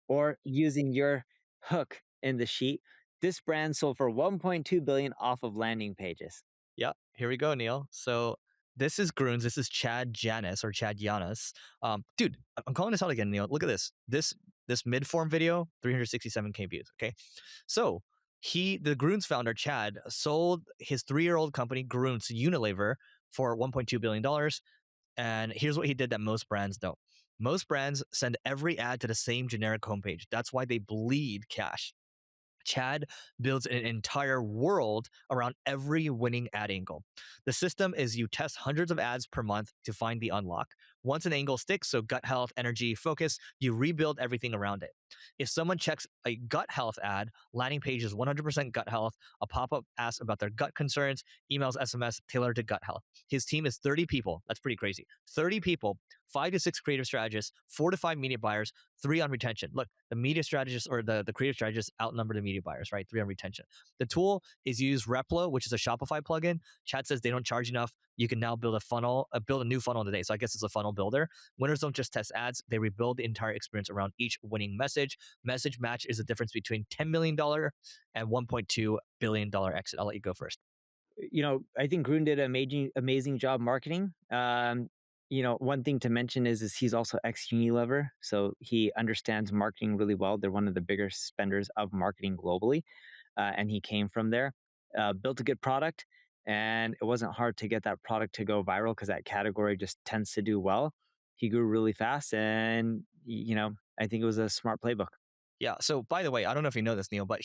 Or using your hook in the sheet, this brand sold for 1.2 billion off of landing pages. Yeah, here we go, Neil. So this is Grüns. This is Chad Yanis. Dude, I'm calling this out again, Neil. Look at this. This mid-form video, 367K views. Okay, so the Grüns founder Chad sold his 3-year-old company Grüns to Unilever for $1.2 billion. And here's what he did that most brands don't. Most brands send every ad to the same generic homepage. That's why they bleed cash. Chad builds an entire world around every winning ad angle. The system is you test hundreds of ads per month to find the unlock. Once an angle sticks, so gut health, energy, focus, you rebuild everything around it. If someone checks a gut health ad, landing page is 100% gut health, a pop-up asks about their gut concerns, emails, SMS tailored to gut health. His team is 30 people. That's pretty crazy. 30 people, 5 to 6 creative strategists, 4 to 5 media buyers, 3 on retention. Look, the media strategists or the creative strategists outnumber the media buyers, right? 3 on retention. The tool is use Replo, which is a Shopify plugin. Chad says they don't charge enough. You can now build a new funnel today. So I guess it's a funnel builder. Winners don't just test ads. They rebuild the entire experience around each winning message. Message match is the difference between $10 million and $1.2 billion exit. I'll let you go first. I think Grün did an amazing job marketing. One thing to mention is he's also ex-Unilever, so he understands marketing really well. They're one of the bigger spenders of marketing globally, and he came from there. Built a good product, and it wasn't hard to get that product to go viral because that category just tends to do well. He grew really fast, and I think it was a smart playbook. Yeah. So by the way, I don't know if you know this, Neil, but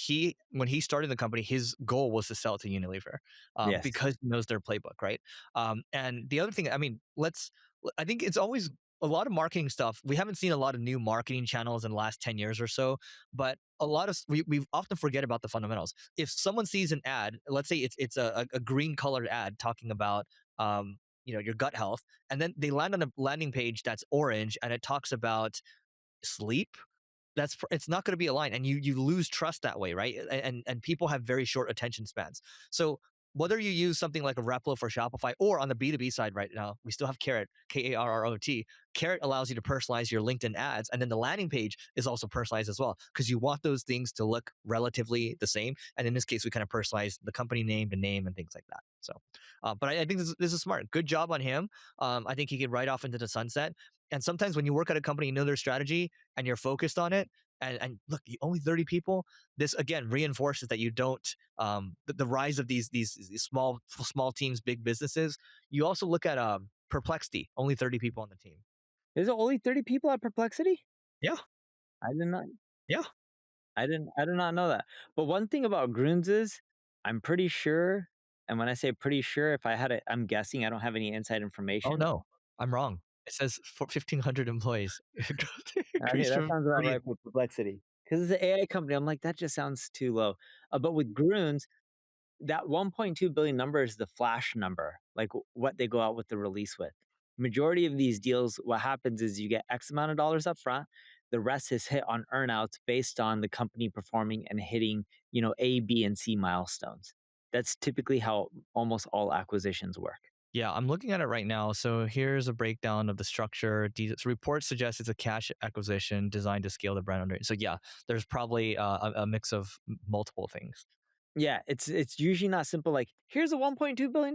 when he started the company, his goal was to sell it to Unilever Yes. because he knows their playbook, right? And the other thing, I mean, I think it's always a lot of marketing stuff. We haven't seen a lot of new marketing channels in the last 10 years or so, but we often forget about the fundamentals. If someone sees an ad, let's say it's a green colored ad talking about your gut health, and then they land on a landing page that's orange and it talks about sleep, it's not going to be aligned, and you lose trust that way, right? And people have very short attention spans. So whether you use something like a Replo for Shopify or on the B2B side right now, we still have Carrot, Karrot. Carrot allows you to personalize your LinkedIn ads. And then the landing page is also personalized as well because you want those things to look relatively the same. And in this case, we kind of personalize the company name, the name, and things like that. So, but I think this is smart. Good job on him. I think he could ride off into the sunset. And sometimes when you work at a company, you know their strategy and you're focused on it. And look, only 30 people. This again reinforces that you don't the rise of these small teams, big businesses. You also look at Perplexity, only 30 people on the team. Is it only 30 people at Perplexity? Yeah. I did not. Yeah. I did not know that. But one thing about Grüns is I'm pretty sure, and when I say pretty sure, if I had it, I'm guessing, I don't have any inside information. Oh no, I'm wrong. It says 1,500 employees. Okay, that sounds about right for Perplexity. Because it's an AI company, I'm like, that just sounds too low. But with Grüns, that 1.2 billion number is the flash number, like what they go out with the release with. Majority of these deals, what happens is you get X amount of dollars up front. The rest is hit on earnouts based on the company performing and hitting, A, B, and C milestones. That's typically how almost all acquisitions work. Yeah, I'm looking at it right now. So here's a breakdown of the structure. The report suggests it's a cash acquisition designed to scale the brand under. So yeah, there's probably a mix of multiple things. Yeah, it's usually not simple like here's a $1.2 billion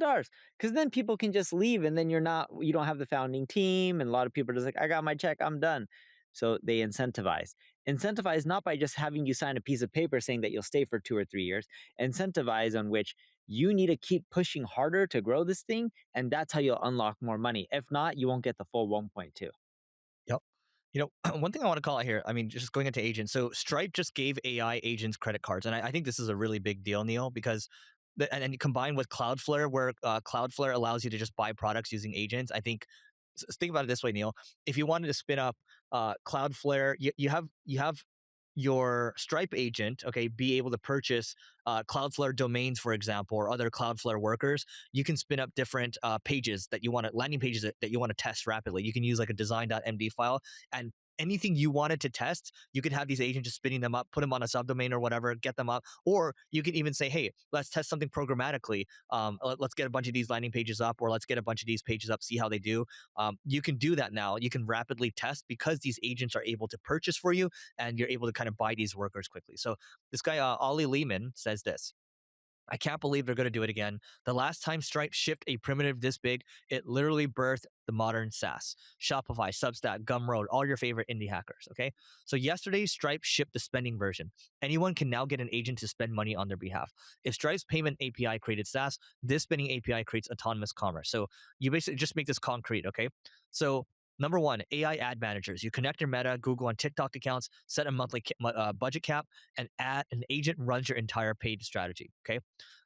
because then people can just leave and then you don't have the founding team and a lot of people are just like I got my check, I'm done. So they incentivize not by just having you sign a piece of paper saying that you'll stay for 2 or 3 years, incentivize on which you need to keep pushing harder to grow this thing, and that's how you'll unlock more money. If not, you won't get the full 1.2. Yep. One thing I want to call out here, I mean, just going into agents. So Stripe just gave AI agents credit cards. And I think this is a really big deal, Neil, because and combined with Cloudflare, where Cloudflare allows you to just buy products using agents. I think, think about it this way, Neil. If you wanted to spin up Cloudflare, you have your Stripe agent, okay, be able to purchase Cloudflare domains, for example, or other Cloudflare workers. You can spin up different pages that you want to, landing pages that you want to test rapidly. You can use like a design.md file, and anything you wanted to test, you could have these agents just spinning them up, put them on a subdomain or whatever, get them up. Or you can even say, hey, let's test something programmatically. Let's get a bunch of these landing pages up, or let's get a bunch of these pages up, see how they do. You can do that now. You can rapidly test because these agents are able to purchase for you, and you're able to kind of buy these workers quickly. So this guy, Ollie Lehman, says this. I can't believe they're going to do it again. The last time Stripe shipped a primitive this big, it literally birthed the modern SaaS. Shopify, Substack, Gumroad, all your favorite indie hackers, okay? So yesterday, Stripe shipped the spending version. Anyone can now get an agent to spend money on their behalf. If Stripe's payment API created SaaS, this spending API creates autonomous commerce. So you basically just make this concrete, okay? So number one, AI ad managers. You connect your Meta, Google, and TikTok accounts, set a monthly budget cap, and an agent runs your entire paid strategy. Okay.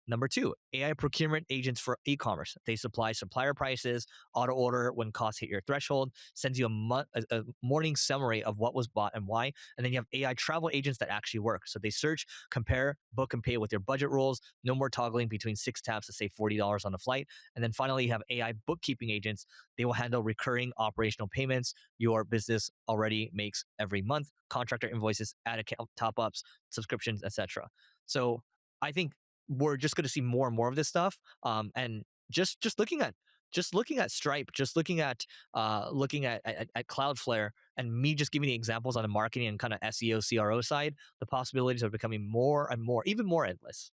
Number two, AI procurement agents for e-commerce. They supply supplier prices, auto order when costs hit your threshold, sends you a morning summary of what was bought and why. And then you have AI travel agents that actually work. So they search, compare, book, and pay with your budget rules. No more toggling between 6 tabs to save $40 on a flight. And then finally, you have AI bookkeeping agents. They will handle recurring operational payments your business already makes every month, contractor invoices, ad account top-ups, subscriptions, etc. So I think we're just going to see more and more of this stuff. And just looking at Stripe, just looking at Cloudflare, and me just giving the examples on the marketing and kind of SEO CRO side, the possibilities are becoming more and more, even more endless.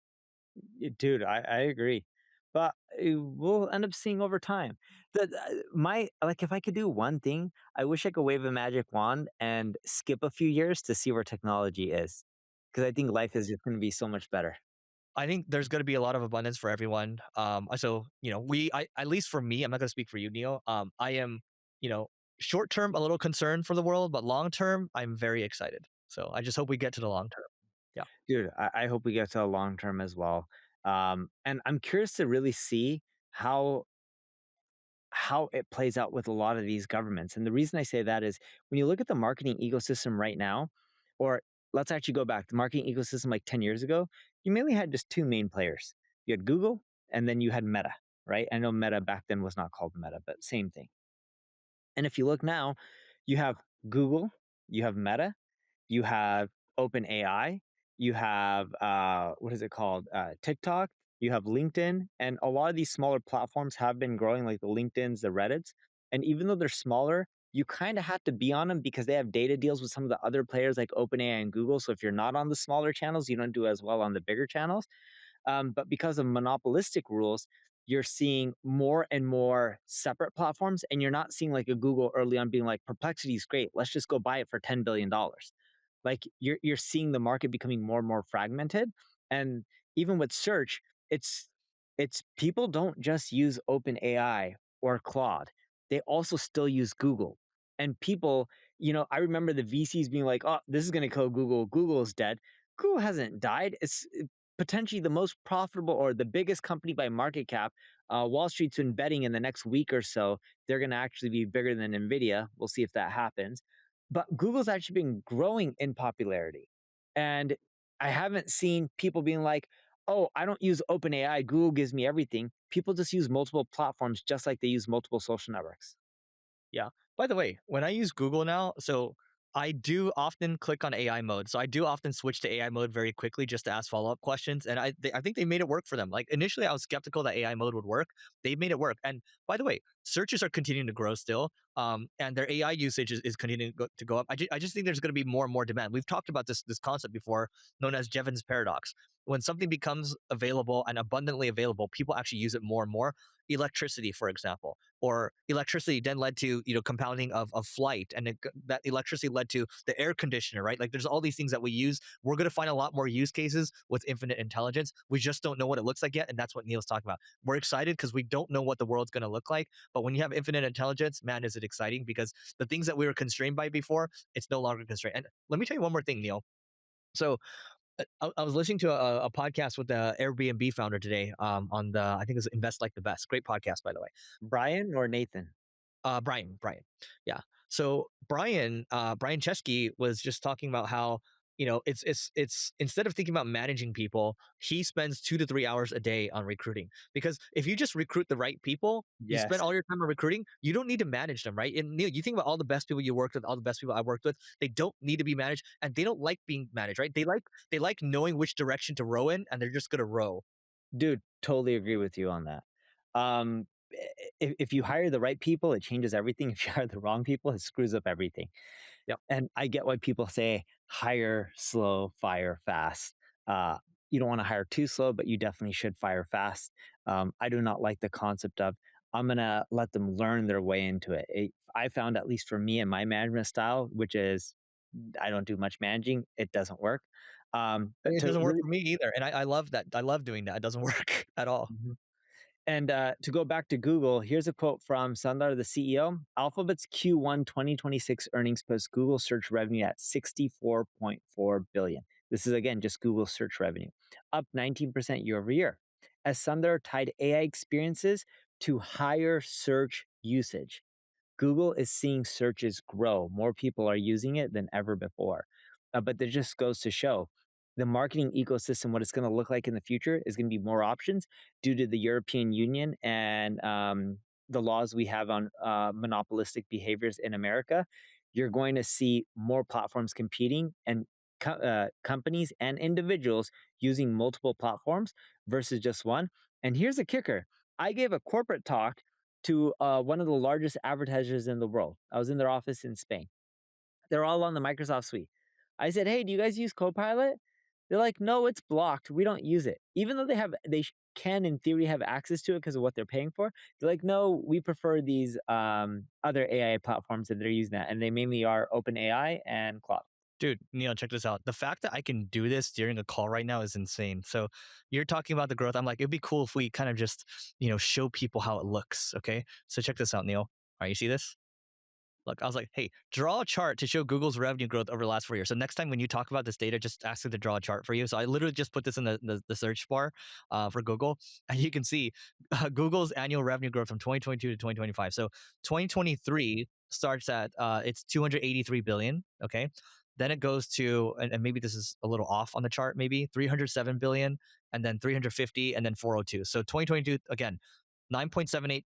Dude, I agree. But we'll end up seeing over time. If I could do one thing, I wish I could wave a magic wand and skip a few years to see where technology is, because I think life is just going to be so much better. I think there's going to be a lot of abundance for everyone. So at least for me, I'm not going to speak for you, Neil. I am, short term a little concerned for the world, but long term, I'm very excited. So I just hope we get to the long term. Yeah, dude, I hope we get to a long term as well. And I'm curious to really see how it plays out with a lot of these governments. And the reason I say that is when you look at the marketing ecosystem right now, or let's actually go back, the marketing ecosystem like 10 years ago, you mainly had just two main players. You had Google and then you had Meta, right? I know Meta back then was not called Meta, but same thing. And if you look now, you have Google, you have Meta, you have OpenAI, you have, what is it called? TikTok, you have LinkedIn, and a lot of these smaller platforms have been growing, like the LinkedIns, the Reddits. And even though they're smaller, you kind of have to be on them because they have data deals with some of the other players like OpenAI and Google. So if you're not on the smaller channels, you don't do as well on the bigger channels. But because of monopolistic rules, you're seeing more and more separate platforms, and you're not seeing like a Google early on being like, Perplexity is great, let's just go buy it for $10 billion. Like you're seeing the market becoming more and more fragmented. And even with search, it's people don't just use OpenAI or Claude. They also still use Google. And people, I remember the VCs being like, oh, this is going to kill Google. Google is dead. Google hasn't died. It's potentially the most profitable or the biggest company by market cap. Wall Street's been betting in the next week or so, they're going to actually be bigger than NVIDIA. We'll see if that happens. But Google's actually been growing in popularity. And I haven't seen people being like, oh, I don't use OpenAI, Google gives me everything. People just use multiple platforms just like they use multiple social networks. Yeah. By the way, when I use Google now, so I do often click on AI mode. So I do often switch to AI mode very quickly just to ask follow-up questions. And I think they made it work for them. Like initially I was skeptical that AI mode would work. They made it work. And by the way, searches are continuing to grow still. And their AI usage is continuing to go up. I just think there's going to be more and more demand. We've talked about this concept before known as Jevons paradox. When something becomes available and abundantly available, people actually use it more and more. Electricity, for example, or electricity then led to compounding of flight, and that electricity led to the air conditioner, right? Like there's all these things that we use. We're going to find a lot more use cases with infinite intelligence. We just don't know what it looks like yet, and that's what Neil's talking about. We're excited because we don't know what the world's going to look like, but when you have infinite intelligence, man, is it exciting, because the things that we were constrained by before, it's no longer constrained. And let me tell you one more thing, Neil. So I was listening to a podcast with the Airbnb founder today, on the, I think it was Invest Like the Best. Great podcast, by the way. Brian or Nathan? Brian. Yeah. So Brian Chesky was just talking about how, it's instead of thinking about managing people, he spends 2 to 3 hours a day on recruiting. Because if you just recruit the right people, you spend all your time on recruiting, you don't need to manage them, right? And Neil, you think about all the best people you worked with, all the best people I worked with, they don't need to be managed, and they don't like being managed, right? They like knowing which direction to row in, and they're just gonna row. Dude, totally agree with you on that. Um, if you hire the right people, it changes everything. If you hire the wrong people, it screws up everything. Yep. And I get why people say hire slow, fire fast. You don't want to hire too slow, but you definitely should fire fast. I do not like the concept of I'm going to let them learn their way into it. I found, at least for me and my management style, which is I don't do much managing, it doesn't work. It doesn't work for me either, and I love that. I love doing that. It doesn't work at all. Mhm. And to go back to Google, here's a quote from Sundar, the CEO. Alphabet's Q1 2026 earnings post Google search revenue at $64.4 billion. This is, again, just Google search revenue, up 19% year over year, as Sundar tied AI experiences to higher search usage. Google is seeing searches grow. More people are using it than ever before. But that just goes to show the marketing ecosystem, what it's going to look like in the future, is going to be more options due to the European Union and the laws we have on monopolistic behaviors in America. You're going to see more platforms competing, and companies and individuals using multiple platforms versus just one. And here's the kicker. I gave a corporate talk to one of the largest advertisers in the world. I was in their office in Spain. They're all on the Microsoft suite. I said, hey, do you guys use Copilot? They're like, no, it's blocked. We don't use it. Even though they can in theory have access to it because of what they're paying for. They're like, no, we prefer these other AI platforms that they're using that. And they mainly are OpenAI and Claude. Dude, Neil, check this out. The fact that I can do this during a call right now is insane. So you're talking about the growth. I'm like, it'd be cool if we kind of just, show people how it looks. Okay. So check this out, Neil. All right, you see this? Look, I was like, hey, draw a chart to show Google's revenue growth over the last 4 years. So next time when you talk about this data, just ask it to draw a chart for you. So I literally just put this in the search bar for Google. And you can see Google's annual revenue growth from 2022 to 2025. So 2023 starts at it's 283 billion. Okay. Then it goes to, and maybe this is a little off on the chart, maybe 307 billion, and then 350, and then 402. So 2022, again, 9.78%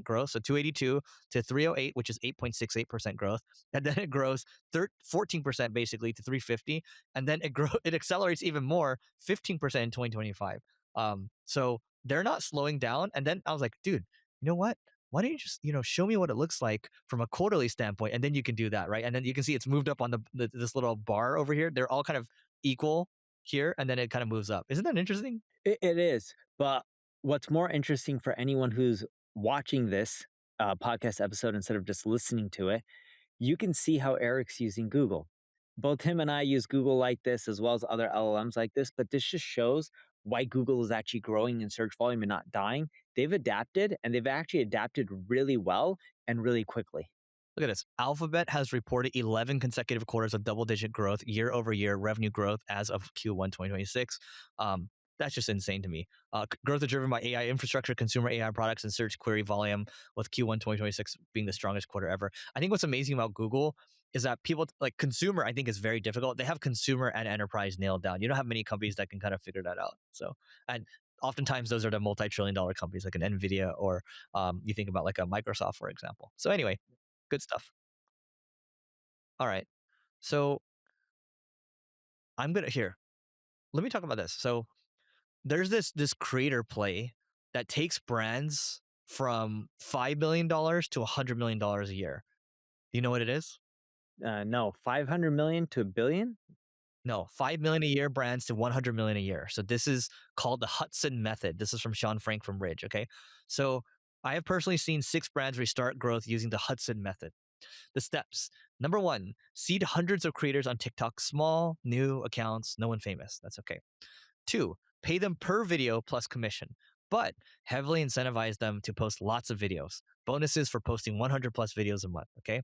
growth. So 282 to 308, which is 8.68% growth. And then it grows 14% basically to 350. And then it accelerates even more, 15% in 2025. So they're not slowing down. And then I was like, dude, you know what? Why don't you just, show me what it looks like from a quarterly standpoint, and then you can do that, right? And then you can see it's moved up on this little bar over here. They're all kind of equal here, and then it kind of moves up. Isn't that interesting? It is. But what's more interesting for anyone who's watching this podcast episode instead of just listening to it, you can see how Eric's using Google. Both him and I use Google like this as well as other LLMs like this, but this just shows why Google is actually growing in search volume and not dying. They've adapted, and they've actually adapted really well and really quickly. Look at this. Alphabet has reported 11 consecutive quarters of double-digit growth, year-over-year revenue growth as of Q1 2026. That's just insane to me. Growth is driven by AI infrastructure, consumer AI products, and search query volume, with Q1 2026 being the strongest quarter ever. I think what's amazing about Google is that people like consumer, I think, is very difficult. They have consumer and enterprise nailed down. You don't have many companies that can kind of figure that out. So, and oftentimes those are the multi-trillion-dollar companies like an NVIDIA, or you think about like a Microsoft, for example. So anyway, good stuff. All right. So I'm gonna here. Let me talk about this. So there's this creator play that takes brands from $5 million to $100 million a year. Do you know what it is? No, 500 million to a billion? No, 5 million a year brands to 100 million a year. So this is called the Hudson method. This is from Sean Frank from Ridge. Okay. So I have personally seen 6 brands restart growth using the Hudson method. The steps. Number 1, seed hundreds of creators on TikTok, small, new accounts, no one famous. That's okay. 2, pay them per video plus commission, but heavily incentivize them to post lots of videos. Bonuses for posting 100 plus videos a month, okay?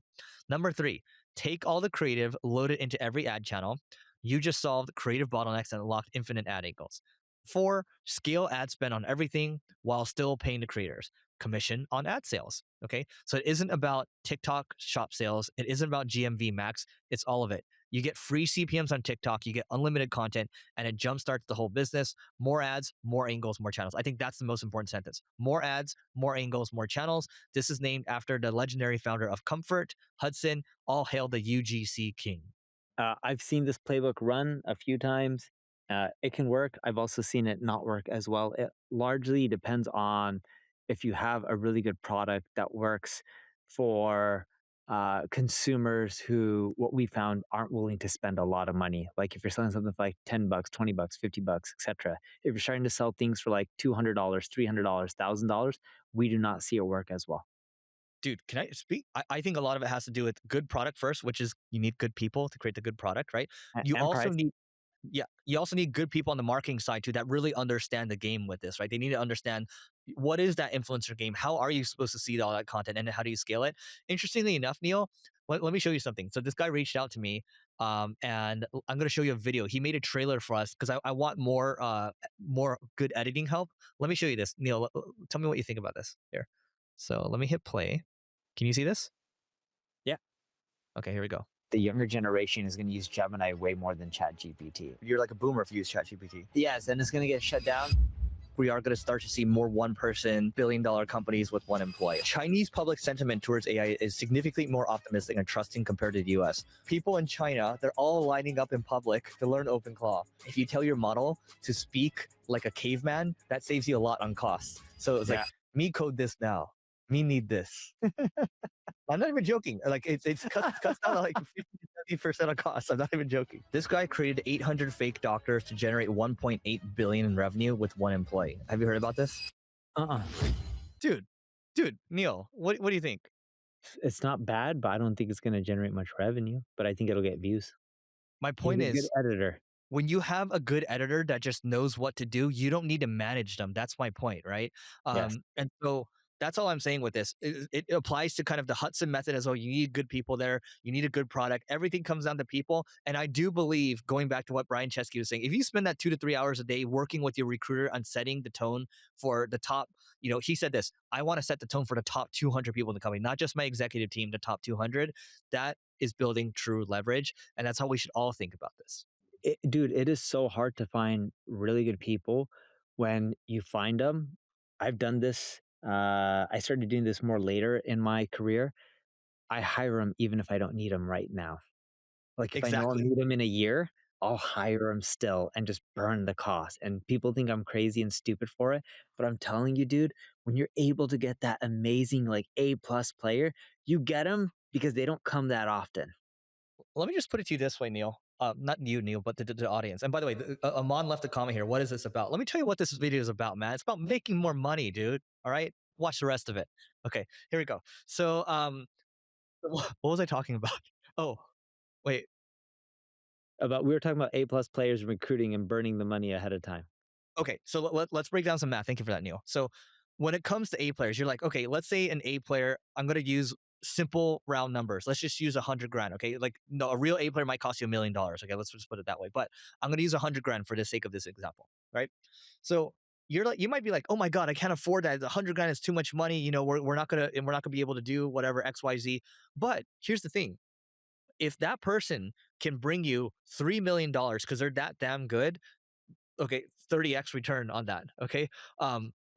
Number 3, take all the creative, load it into every ad channel. You just solved creative bottlenecks and unlocked infinite ad angles. 4, scale ad spend on everything while still paying the creators. Commission on ad sales, okay? So it isn't about TikTok shop sales. It isn't about GMV max. It's all of it. You get free CPMs on TikTok, you get unlimited content, and it jumpstarts the whole business. More ads, more angles, more channels. I think that's the most important sentence. More ads, more angles, more channels. This is named after the legendary founder of Comfort, Hudson. All hail the UGC king. I've seen this playbook run a few times. It can work. I've also seen it not work as well. It largely depends on if you have a really good product that works for consumers who, what we found, aren't willing to spend a lot of money. Like if you're selling something for like $10, $20, $50, etc. If you're starting to sell things for like $200, $300, $1,000, we do not see it work as well. Dude, can I speak? I think a lot of it has to do with good product first, which is you need good people to create the good product, right? You And also price. need, yeah, you also need good people on the marketing side too that really understand the game with this, right? They need to understand what is that influencer game? How are you supposed to see all that content, and how do you scale it? Interestingly enough, Neil, let me show you something. So this guy reached out to me, and I'm going to show you a video. He made a trailer for us because I want more good editing help. Let me show you this, Neil. Tell me what you think about this here. So let me hit play. Can you see this? Yeah. Okay, here we go. The younger generation is going to use Gemini way more than ChatGPT. You're like a boomer if you use ChatGPT. Yes, and it's going to get shut down. We are going to start to see more one-person, billion-dollar companies with one employee. Chinese public sentiment towards AI is significantly more optimistic and trusting compared to the US. People in China, they're all lining up in public to learn OpenClaw. If you tell your model to speak like a caveman, that saves you a lot on costs. So it's like, me code this now. Me need this. I'm not even joking. Like it's cuts down like 50% of costs. I'm not even joking. This guy created 800 fake doctors to generate 1.8 billion in revenue with one employee. Have you heard about this? Dude, Neil, what do you think? It's not bad, but I don't think it's going to generate much revenue. But I think it'll get views. My point He's a is, good editor. when you have a good editor that just knows what to do, you don't need to manage them. That's my point, right? Yes. And so that's all I'm saying with this. It applies to kind of the Hudson method as well. You need good people there. You need a good product. Everything comes down to people. And I do believe, going back to what Brian Chesky was saying, if you spend that 2 to 3 hours a day working with your recruiter on setting the tone for the top, he said this, I want to set the tone for the top 200 people in the company, not just my executive team, the top 200. That is building true leverage. And that's how we should all think about this. Dude, it is so hard to find really good people. When you find them, I've done this. I started doing this more later in my career. I hire them even if I don't need them right now. Like if I know I'll need them in a year, I'll hire them still and just burn the cost. And people think I'm crazy and stupid for it. But I'm telling you, dude, when you're able to get that amazing, like A+ player, you get them because they don't come that often. Let me just put it to you this way, Neil. Not you, Neil, but the audience. And by the way, Amon left a comment here. What is this about? Let me tell you what this video is about, man. It's about making more money, dude. All right, watch the rest of it. Okay, here we go. So, what was I talking about? Oh, wait. We were talking about A+ players recruiting and burning the money ahead of time. Okay, so let's break down some math. Thank you for that, Neil. So when it comes to A players, you're like, okay, let's say an A player, I'm going to use simple round numbers. Let's just use 100 grand. Okay, like no, a real A player might cost you $1 million. Okay, let's just put it that way. But I'm going to use 100 grand for the sake of this example, right? So you're like, you might be like, oh my god, I can't afford that. 100 grand is too much money. You know, we're not gonna be able to do whatever X Y Z. But here's the thing: if that person can bring you $3 million because they're that damn good, okay, 30x return on that. Okay.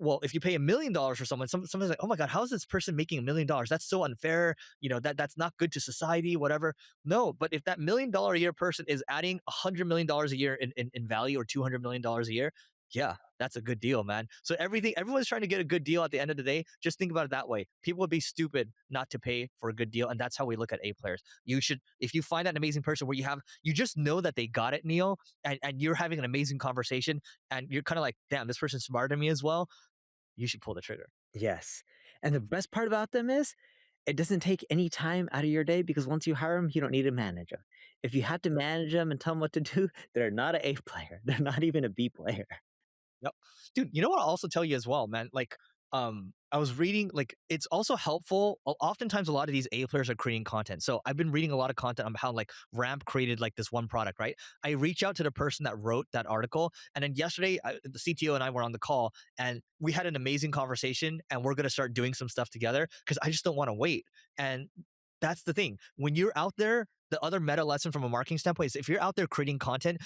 Well, if you pay $1 million for someone, someone's like, oh my God, how is this person making $1 million? That's so unfair. You know, that's not good to society, whatever. No, but if that $1 million a year person is adding $100 million a year in value or $200 million a year, yeah, that's a good deal, man. So everyone's trying to get a good deal at the end of the day. Just think about it that way. People would be stupid not to pay for a good deal. And that's how we look at A players. You should, if you find that an amazing person where you just know that they got it, Neil, and you're having an amazing conversation and you're kind of like, damn, this person's smarter than me as well, you should pull the trigger. Yes. And the best part about them is it doesn't take any time out of your day because once you hire them, you don't need to manage them. If you have to manage them and tell them what to do, they're not an A player. They're not even a B player. Yep. Dude, you know what I'll also tell you as well, man? Like, I was reading, like, it's also helpful. Oftentimes, a lot of these A players are creating content. So I've been reading a lot of content on how, like, Ramp created, like, this one product, right? I reach out to the person that wrote that article. And then yesterday, the CTO and I were on the call and we had an amazing conversation and we're going to start doing some stuff together because I just don't want to wait. And that's the thing. When you're out there, the other meta lesson from a marketing standpoint is if you're out there creating content,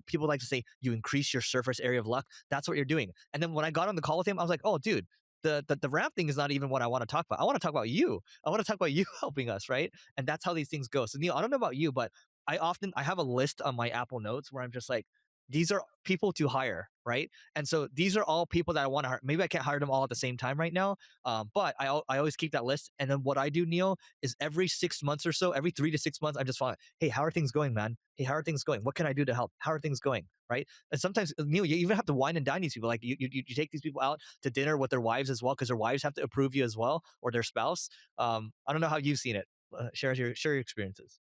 people like to say you increase your surface area of luck. That's what you're doing. And then when I got on the call with him, I was like, oh, dude, the ramp thing is not even what I want to talk about. I want to talk about you. I want to talk about you helping us, right? And that's how these things go. So Neil, I don't know about you, but I have a list on my Apple Notes where I'm just like, these are people to hire, right? And so these are all people that I want to hire. Maybe I can't hire them all at the same time right now, but I always keep that list. And then what I do, Neil, is every 6 months or so, every 3 to 6 months, I'm just following, hey, how are things going, man? Hey, how are things going? What can I do to help? How are things going, right? And sometimes, Neil, you even have to wine and dine these people. Like you take these people out to dinner with their wives as well, because their wives have to approve you as well, or their spouse. I don't know how you've seen it. Share your experiences.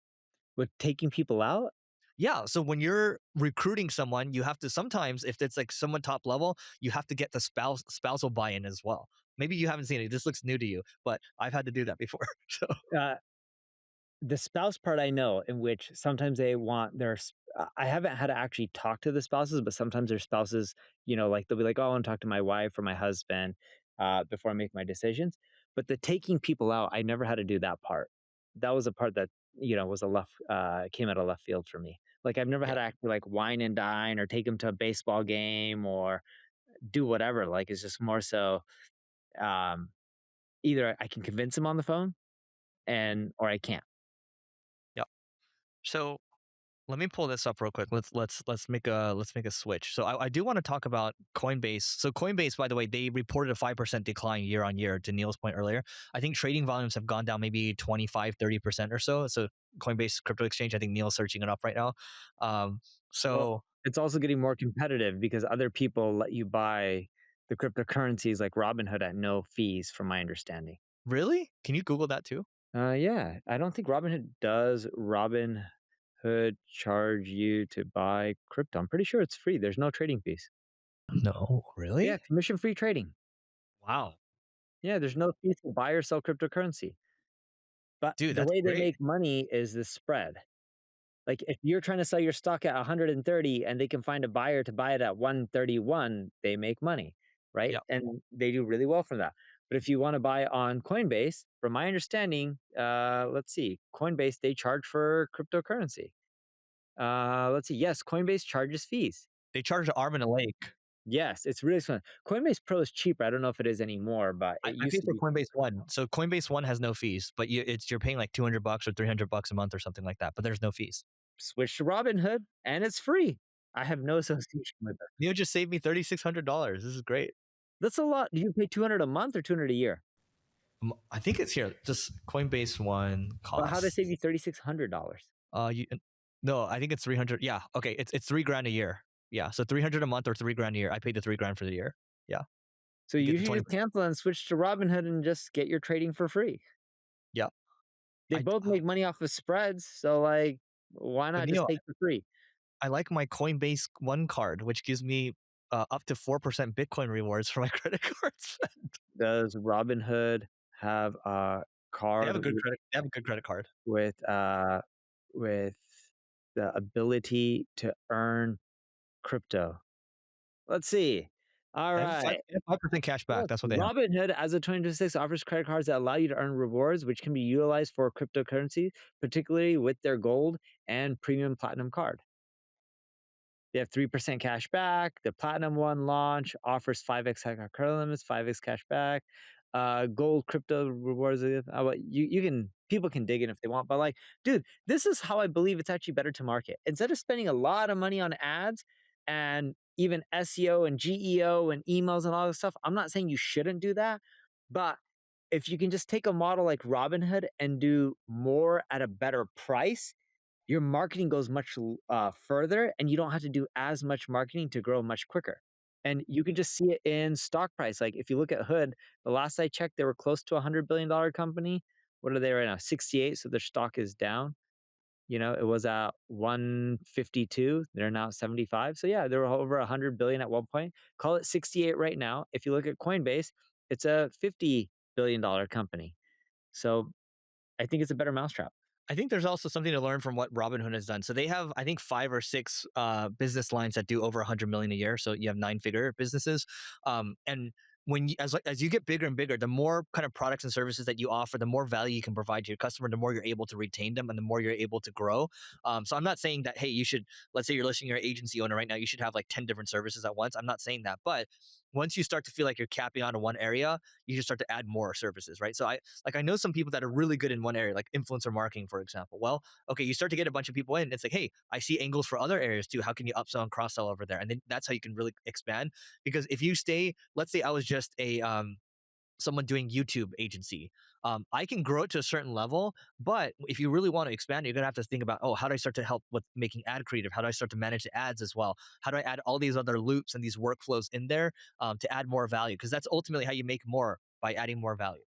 With taking people out, Yeah. So when you're recruiting someone, you have to sometimes, if it's like someone top level, you have to get the spousal buy-in as well. Maybe you haven't seen it. This looks new to you, but I've had to do that before. So uh, the spouse part I know, in which sometimes they want I haven't had to actually talk to the spouses, but sometimes their spouses, like they'll be like, oh, I want to talk to my wife or my husband before I make my decisions. But the taking people out, I never had to do that part. That was a part that, was came out of left field for me. Like I've never had yeah, to actually like wine and dine or take them to a baseball game or do whatever. Like it's just more so um, either I can convince them on the phone or I can't. yeah. So let me pull this up real quick. Let's make a switch. So I do want to talk about Coinbase. So Coinbase, by the way, they reported a 5% decline year on year. To Neil's point earlier, I think trading volumes have gone down maybe 25-30% or so. So Coinbase crypto exchange, I think Neil's searching it up right now. Um, Well, so it's also getting more competitive because other people let you buy the cryptocurrencies like Robinhood at no fees, from my understanding. really, can you Google that too? Yeah, I don't think Robinhood does. Robinhood charge you to buy crypto? I'm pretty sure it's free. There's no trading fees. No, Yeah, really? commission-free trading. Wow, Yeah, there's no fees to buy or sell cryptocurrency. But dude, the that's way they great. make money is the spread. Like if you're trying to sell your stock at 130 and they can find a buyer to buy it at 131, they make money, right? Yeah. And they do really well from that. But if you want to buy on Coinbase, from my understanding, let's see, Coinbase, they charge for cryptocurrency. Let's see. Yes, Coinbase charges fees. They charge an arm and a leg. Yes, it's really fun. Coinbase Pro is cheaper. I don't know if it is anymore, but I, it I used pay to for be. Coinbase One. So Coinbase One has no fees, but you're paying like $200 or $300 a month or something like that. But there's no fees. switch to Robinhood and it's free. I have no association with it. You just saved me $3,600. This is great. That's a lot. Do you pay $200 a month or $200 a year? I think it's here. Just Coinbase one cost. But how did they save you $3,600? No, I think it's 300. Yeah, okay, it's $3,000 a year. Yeah, so 300 a month or $3,000 a year. I paid the $3,000 for the year. Yeah. So you should just cancel and switch to Robinhood and just get your trading for free. Yeah. They both make money off of spreads, so like, why not just take for free? I like my Coinbase One card, which gives me up to 4% Bitcoin rewards for my credit card spend. Does Robinhood have a card? They have a good credit. They have a good credit card with the ability to earn crypto. Let's see. All right. 5% cash back. That's what they have. Robinhood, as of 2026, offers credit cards that allow you to earn rewards, which can be utilized for cryptocurrency, particularly with their gold and premium platinum card. They have 3% cash back. The platinum one launch offers 5x credit limits, 5x cash back. Gold crypto rewards. People can dig in if they want, but like, dude, this is how I believe it's actually better to market. Instead of spending a lot of money on ads and even SEO and GEO and emails and all this stuff, I'm not saying you shouldn't do that, but if you can just take a model like Robinhood and do more at a better price, your marketing goes much further and you don't have to do as much marketing to grow much quicker. And you can just see it in stock price. Like if you look at Hood, the last I checked, they were close to $100 billion company. What are they right now? 68. So their stock is down. You know, it was at 152. They're now at 75. So yeah, they were over 100 billion at one point. Call it 68 right now. If you look at Coinbase, it's a $50 billion company. So I think it's a better mousetrap. I think there's also something to learn from what Robinhood has done. So they have, I think, 5 or 6 business lines that do over 100 million a year. So you have 9-figure businesses, and when you, as you get bigger and bigger, the more kind of products and services that you offer, the more value you can provide to your customer, the more you're able to retain them, and the more you're able to grow. So I'm not saying that, hey, you should, let's say you're listing your agency owner right now, you should have like 10 different services at once. I'm not saying that, but once you start to feel like you're capping onto one area, you should start to add more services, right? So I know some people that are really good in one area, like influencer marketing, for example. Well, okay, you start to get a bunch of people in. It's like, hey, I see angles for other areas too. How can you upsell and cross sell over there? And then that's how you can really expand. Because if you stay, let's say I was just a someone doing YouTube agency. I can grow it to a certain level, but if you really want to expand, you're gonna have to think about, oh, how do I start to help with making ad creative? How do I start to manage the ads as well? How do I add all these other loops and these workflows in there to add more value? Because that's ultimately how you make more, by adding more value.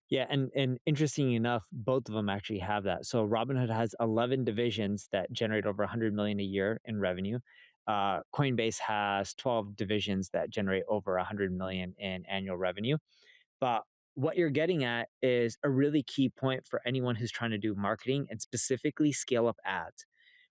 Yeah, and interesting enough, both of them actually have that. So Robinhood has 11 divisions that generate over 100 million a year in revenue. Coinbase has 12 divisions that generate over 100 million in annual revenue. But what you're getting at is a really key point for anyone who's trying to do marketing and specifically scale up ads.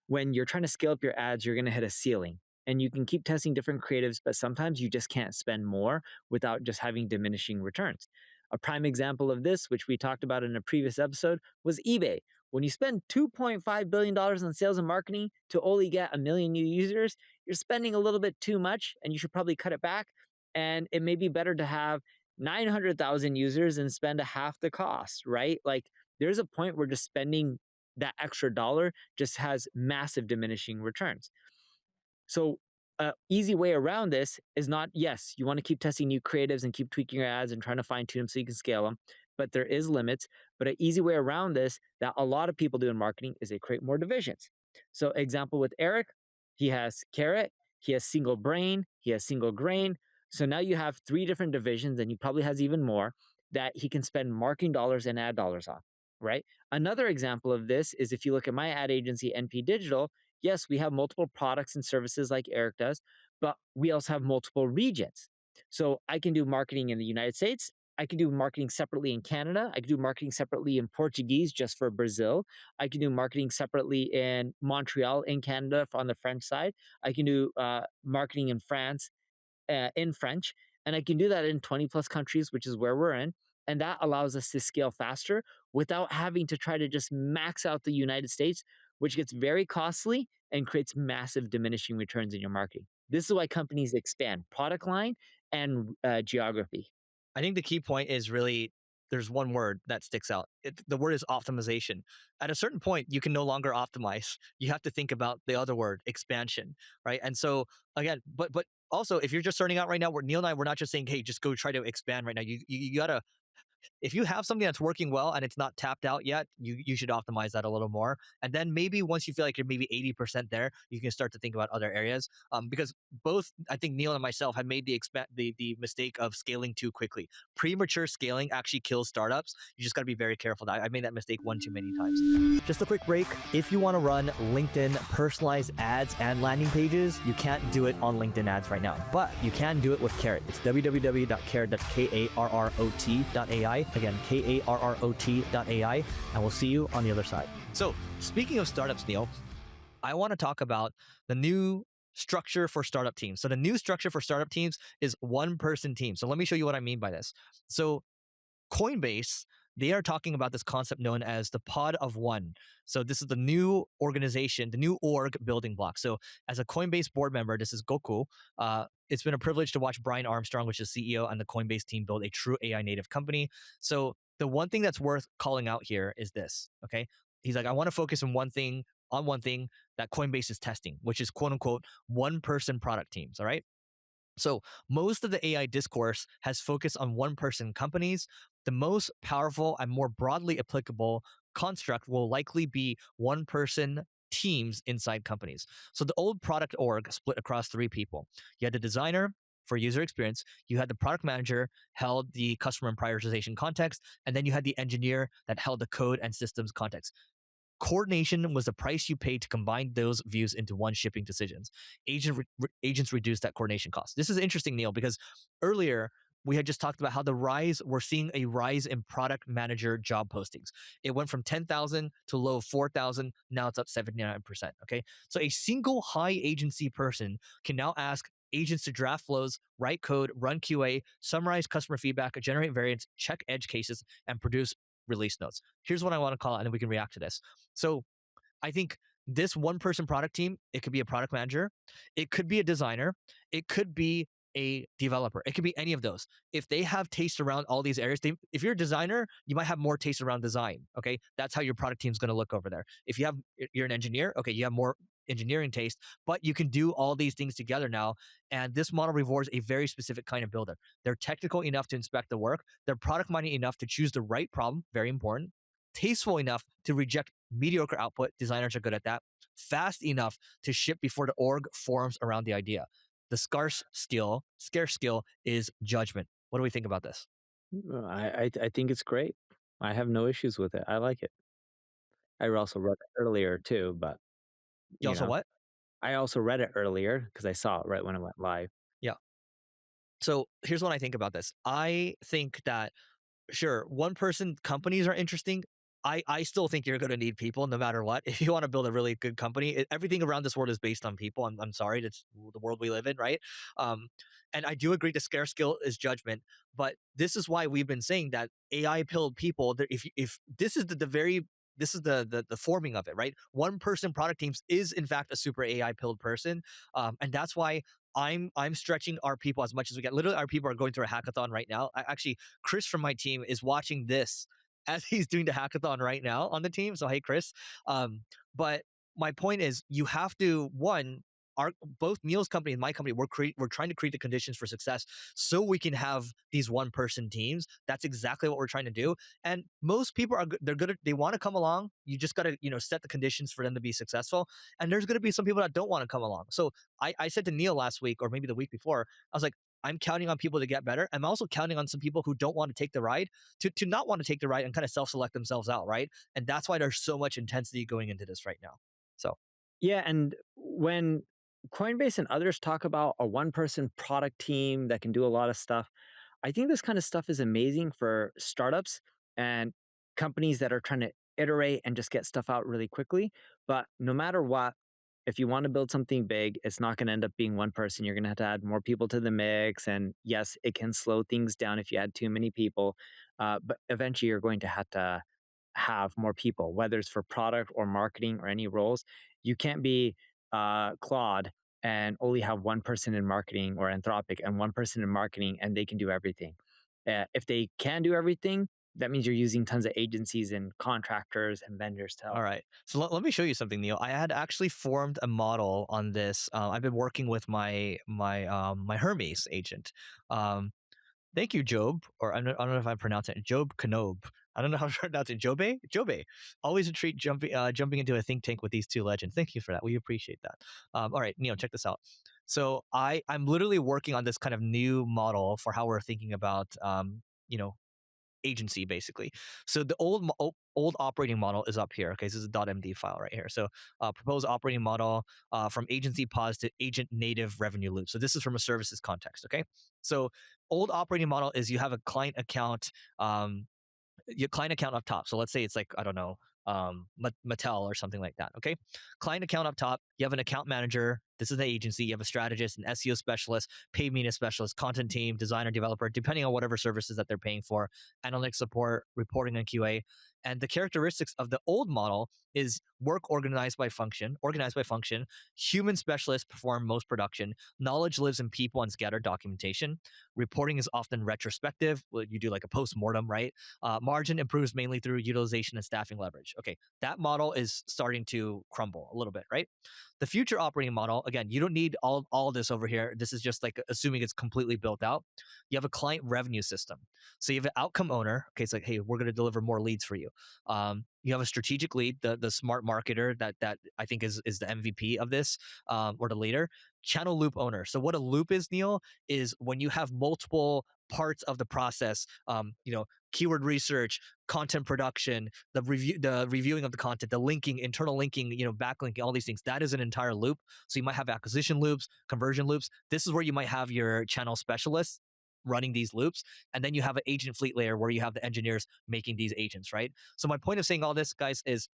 When you're trying to scale up your ads, you're going to hit a ceiling. And you can keep testing different creatives, but sometimes you just can't spend more without just having diminishing returns. A prime example of this, which we talked about in a previous episode, was eBay. When you spend $2.5 billion on sales and marketing to only get 1 million new users, you're spending a little bit too much and you should probably cut it back. And it may be better to have 900,000 users and spend a half the cost, right? Like there's a point where just spending that extra dollar just has massive diminishing returns. So an easy way around this is not, yes, you want to keep testing new creatives and keep tweaking your ads and trying to fine tune them so you can scale them, but there is limits. But an easy way around this that a lot of people do in marketing is they create more divisions. So example with Eric, he has Carrot, he has Single Brain, he has Single Grain. So now you have 3 different divisions, and he probably has even more that he can spend marketing dollars and ad dollars on, right? Another example of this is if you look at my ad agency, NP Digital, yes, we have multiple products and services like Eric does, but we also have multiple regions. So I can do marketing in the United States. I can do marketing separately in Canada. I can do marketing separately in Portuguese just for Brazil. I can do marketing separately in Montreal in Canada on the French side. I can do marketing in France in French. And I can do that in 20 plus countries, which is where we're in. And that allows us to scale faster without having to try to just max out the United States, which gets very costly and creates massive diminishing returns in your marketing. This is why companies expand product line and geography. I think the key point is really there's one word that sticks out. The word is optimization. At a certain point, you can no longer optimize. You have to think about the other word, expansion, right? And so again, but also if you're just starting out right now, Neil and I, we're not just saying, hey, just go try to expand right now. You gotta, if you have something that's working well and it's not tapped out yet, you should optimize that a little more. And then maybe once you feel like you're maybe 80% there, you can start to think about other areas. Because both, I think Neil and myself have made the mistake of scaling too quickly. Premature scaling actually kills startups. You just got to be very careful. I made that mistake one too many times. Just a quick break. If you want to run LinkedIn personalized ads and landing pages, you can't do it on LinkedIn ads right now, but you can do it with Carrot. It's www.carrot, that's KARROT.ai. Again, KARROT.ai, and we'll see you on the other side. So speaking of startups, Neil, I want to talk about the new structure for startup teams. So the new structure for startup teams is one-person team. So let me show you what I mean by this. So Coinbase, they are talking about this concept known as the pod of one. So this is the new organization, the new org building block. So as a Coinbase board member, this is Goku. It's been a privilege to watch Brian Armstrong, which is CEO, and the Coinbase team build a true AI native company. So the one thing that's worth calling out here is this, okay? He's like, I want to focus on one thing that Coinbase is testing, which is quote unquote one-person product teams, all right? So most of the AI discourse has focused on one-person companies. The most powerful and more broadly applicable construct will likely be one-person teams inside companies. So the old product org split across 3 people. You had the designer for user experience, you had the product manager held the customer and prioritization context, and then you had the engineer that held the code and systems context. Coordination was the price you paid to combine those views into one shipping decisions. Agents reduced that coordination cost. This is interesting, Neil, because earlier we had just talked about how we're seeing a rise in product manager job postings. It went from 10,000 to low of 4,000. Now it's up 79%. Okay. So a single high agency person can now ask agents to draft flows, write code, run QA, summarize customer feedback, generate variants, check edge cases, and produce release notes. Here's what I want to call it, and then we can react to this. So I think this one-person product team, it could be a product manager, it could be a designer, it could be a developer, it could be any of those. If they have taste around all these areas, if you're a designer, you might have more taste around design. Okay, that's how your product team's going to look over there. If you're an engineer, okay, you have more engineering taste, but you can do all these things together now. And this model rewards a very specific kind of builder. They're technical enough to inspect the work. They're product minded enough to choose the right problem, very important. Tasteful enough to reject mediocre output. Designers are good at that. Fast enough to ship before the org forms around the idea. The scarce skill is judgment. What do we think about this? I think it's great. I have no issues with it. I like it. I also read it earlier too, but You also what? I also read it earlier because I saw it right when it went live. Yeah. So here's what I think about this. I think that, sure, one-person companies are interesting. I still think you're going to need people no matter what. If you want to build a really good company, everything around this world is based on people. I'm sorry, that's the world we live in, right? And I do agree the scarce skill is judgment, but this is why we've been saying that AI pilled people. If this is the forming of it, right? One person product teams is in fact a super AI pilled person, and that's why I'm stretching our people as much as we can. Literally, our people are going through a hackathon right now. Actually, Chris from my team is watching this as he's doing the hackathon right now on the team. So hey, Chris. But my point is, you have to both Neil's company and my company, we're trying to create the conditions for success so we can have these one-person teams. That's exactly what we're trying to do. And most people they want to come along. You just got to, set the conditions for them to be successful. And there's going to be some people that don't want to come along. So I said to Neil last week, or maybe the week before, I was like, I'm counting on people to get better. I'm also counting on some people who don't want to take the ride to not want to take the ride and kind of self-select themselves out, right? And that's why there's so much intensity going into this right now. So yeah, and when Coinbase and others talk about a one-person product team that can do a lot of stuff, I think this kind of stuff is amazing for startups and companies that are trying to iterate and just get stuff out really quickly. But no matter what, if you want to build something big, it's not going to end up being one person. You're going to have to add more people to the mix. And yes, it can slow things down if you add too many people. But eventually you're going to have more people, whether it's for product or marketing or any roles. You can't be Claude and only have one person in marketing, or Anthropic and one person in marketing, and they can do everything. If they can do everything, that means you're using tons of agencies and contractors and vendors to help. All right. So let me show you something, Neil. I had actually formed a model on this. I've been working with my Hermes agent. Um, Thank you, Job, or I don't know if I pronounce it, 𝗔𝗕𝗢𝗨𝗧. I don't know how to pronounce it. Jobe? Jobe. Always a treat jumping into a think tank with these two legends. Thank you for that. We appreciate that. All right, Neil, check this out. So I'm literally working on this kind of new model for how we're thinking about you know, agency basically. So the old operating model is up here. Okay, this is a .md file right here. So proposed operating model from agency pause to agent native revenue loop. So this is from a services context. Okay, so old operating model is you have a client account, your client account up top. So let's say it's like, I don't know, Mattel or something like that. Okay. Client account up top. You have an account manager. This is the agency. You have a strategist, an SEO specialist, paid media specialist, content team, designer, developer, depending on whatever services that they're paying for, analytics support, reporting and QA. And the characteristics of the old model is work organized by function, human specialists perform most production, knowledge lives in people and scattered documentation. Reporting is often retrospective. Well, you do like a post-mortem, right? Margin improves mainly through utilization and staffing leverage. Okay, that model is starting to crumble a little bit, right? The future operating model, again, you don't need all this over here. This is just like assuming it's completely built out. You have a client revenue system. So you have an outcome owner. Okay, it's like, hey, we're going to deliver more leads for you. You have a strategic lead, the smart marketer that I think is the MVP of this, or the leader. Channel loop owner. So what a loop is, Neil, is when you have multiple parts of the process, keyword research, content production, the reviewing of the content, the linking, internal linking, backlinking, all these things. That is an entire loop. So you might have acquisition loops, conversion loops. This is where you might have your channel specialists running these loops. And then you have an agent fleet layer where you have the engineers making these agents, right? So my point of saying all this, guys, is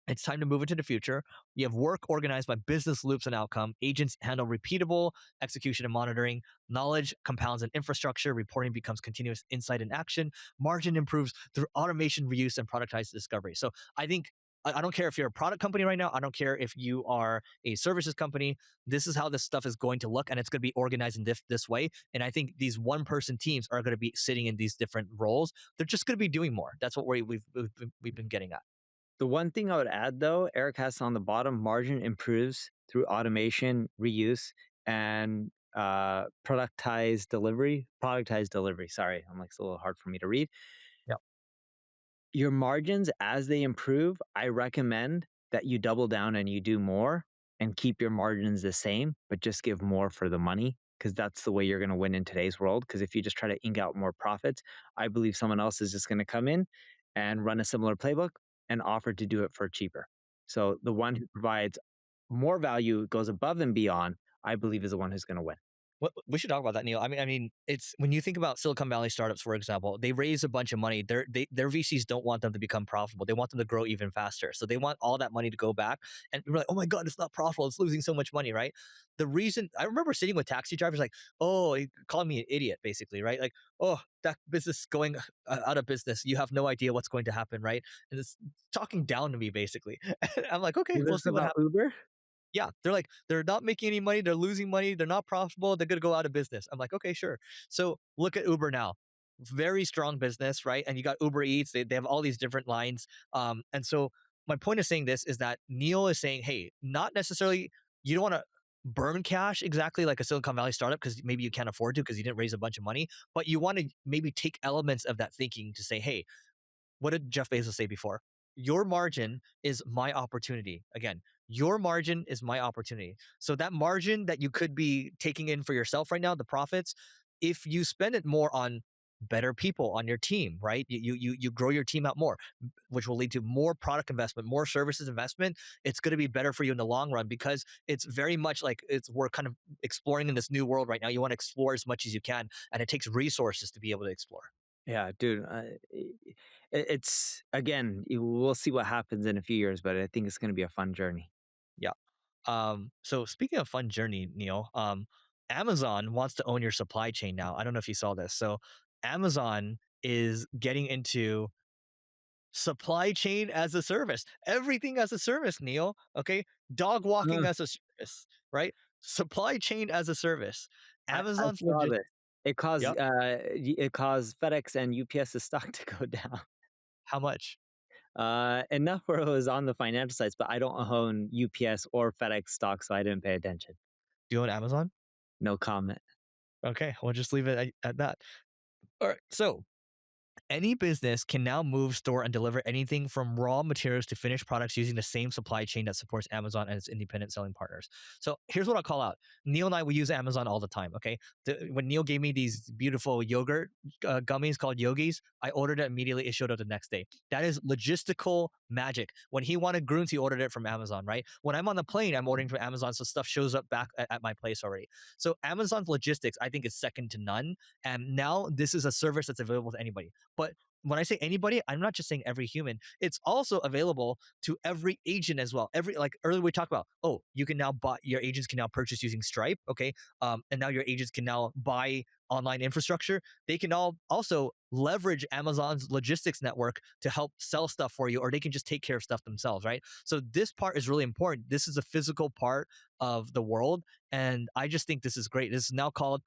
it's time to move into the future. You have work organized by business loops and outcome. Agents handle repeatable execution and monitoring. Knowledge compounds in infrastructure. Reporting becomes continuous insight and action. Margin improves through automation, reuse, and productized discovery. So I think I don't care if you're a product company right now. I don't care if you are a services company. This is how this stuff is going to look, and it's going to be organized in this way. And I think these one-person teams are going to be sitting in these different roles. They're just going to be doing more. That's what we've been getting at. The one thing I would add, though, Eric has on the bottom, margin improves through automation, reuse, and productized delivery. Sorry, it's a little hard for me to read. Yep. Your margins, as they improve, I recommend that you double down and you do more and keep your margins the same, but just give more for the money, because that's the way you're going to win in today's world. Because if you just try to ink out more profits, I believe someone else is just going to come in and run a similar playbook and offer to do it for cheaper. So the one who provides more value, goes above and beyond, I believe is the one who's going to win. Well, we should talk about that, Neil. I mean, it's when you think about Silicon Valley startups, for example, they raise a bunch of money. Their VCs don't want them to become profitable. They want them to grow even faster. So they want all that money to go back. And we're like, oh my God, it's not profitable. It's losing so much money, right? The reason I remember sitting with taxi drivers like, oh, he called me an idiot, basically, right? Like, oh, that business going out of business. You have no idea what's going to happen, right? And it's talking down to me, basically. And I'm like, okay, we'll see what happens. Uber? Yeah, they're like, they're not making any money. They're losing money. They're not profitable. They're going to go out of business. I'm like, okay, sure. So look at Uber now. Very strong business, right? And you got Uber Eats. They have all these different lines. And so my point of saying this is that Neil is saying, hey, not necessarily, you don't want to burn cash exactly like a Silicon Valley startup because maybe you can't afford to because you didn't raise a bunch of money, but you want to maybe take elements of that thinking to say, hey, what did Jeff Bezos say before? Your margin is my opportunity. Again, your margin is my opportunity. So that margin that you could be taking in for yourself right now, the profits, if you spend it more on better people on your team, right? You grow your team out more, which will lead to more product investment, more services investment. It's going to be better for you in the long run because it's very much like we're kind of exploring in this new world right now. You want to explore as much as you can, and it takes resources to be able to explore. Yeah, dude. It's, again, we'll see what happens in a few years, but I think it's going to be a fun journey. Yeah. So speaking of fun journey, Neil, Amazon wants to own your supply chain now. I don't know if you saw this. So Amazon is getting into supply chain as a service, everything as a service, Neil. Okay. Dog walking as a service, right? Supply chain as a service. I Amazon's saw legit. this. It caused Yep. it caused FedEx and UPS's stock to go down. How much? Enough where it was on the financial sites, but I don't own UPS or FedEx stock, so I didn't pay attention. Do you own Amazon? No comment. Okay, we'll just leave it at that. All right. So any business can now move, store, and deliver anything from raw materials to finished products using the same supply chain that supports Amazon and its independent selling partners. So here's what I'll call out. Neil and I, we use Amazon all the time, okay? When Neil gave me these beautiful yogurt gummies called Yogis, I ordered it immediately. It showed up the next day. That is logistical magic. When he wanted Grüns, he ordered it from Amazon, right? When I'm on the plane, I'm ordering from Amazon, so stuff shows up back at my place already. So Amazon's logistics, I think, is second to none. And now this is a service that's available to anybody. But when I say anybody, I'm not just saying every human. It's also available to every agent as well. Like earlier we talked about, oh, you can now buy, your agents can now purchase using Stripe, okay? And now your agents can now buy online infrastructure. They can all also leverage Amazon's logistics network to help sell stuff for you, or they can just take care of stuff themselves, right? So this part is really important. This is a physical part of the world, and I just think this is great. This is now called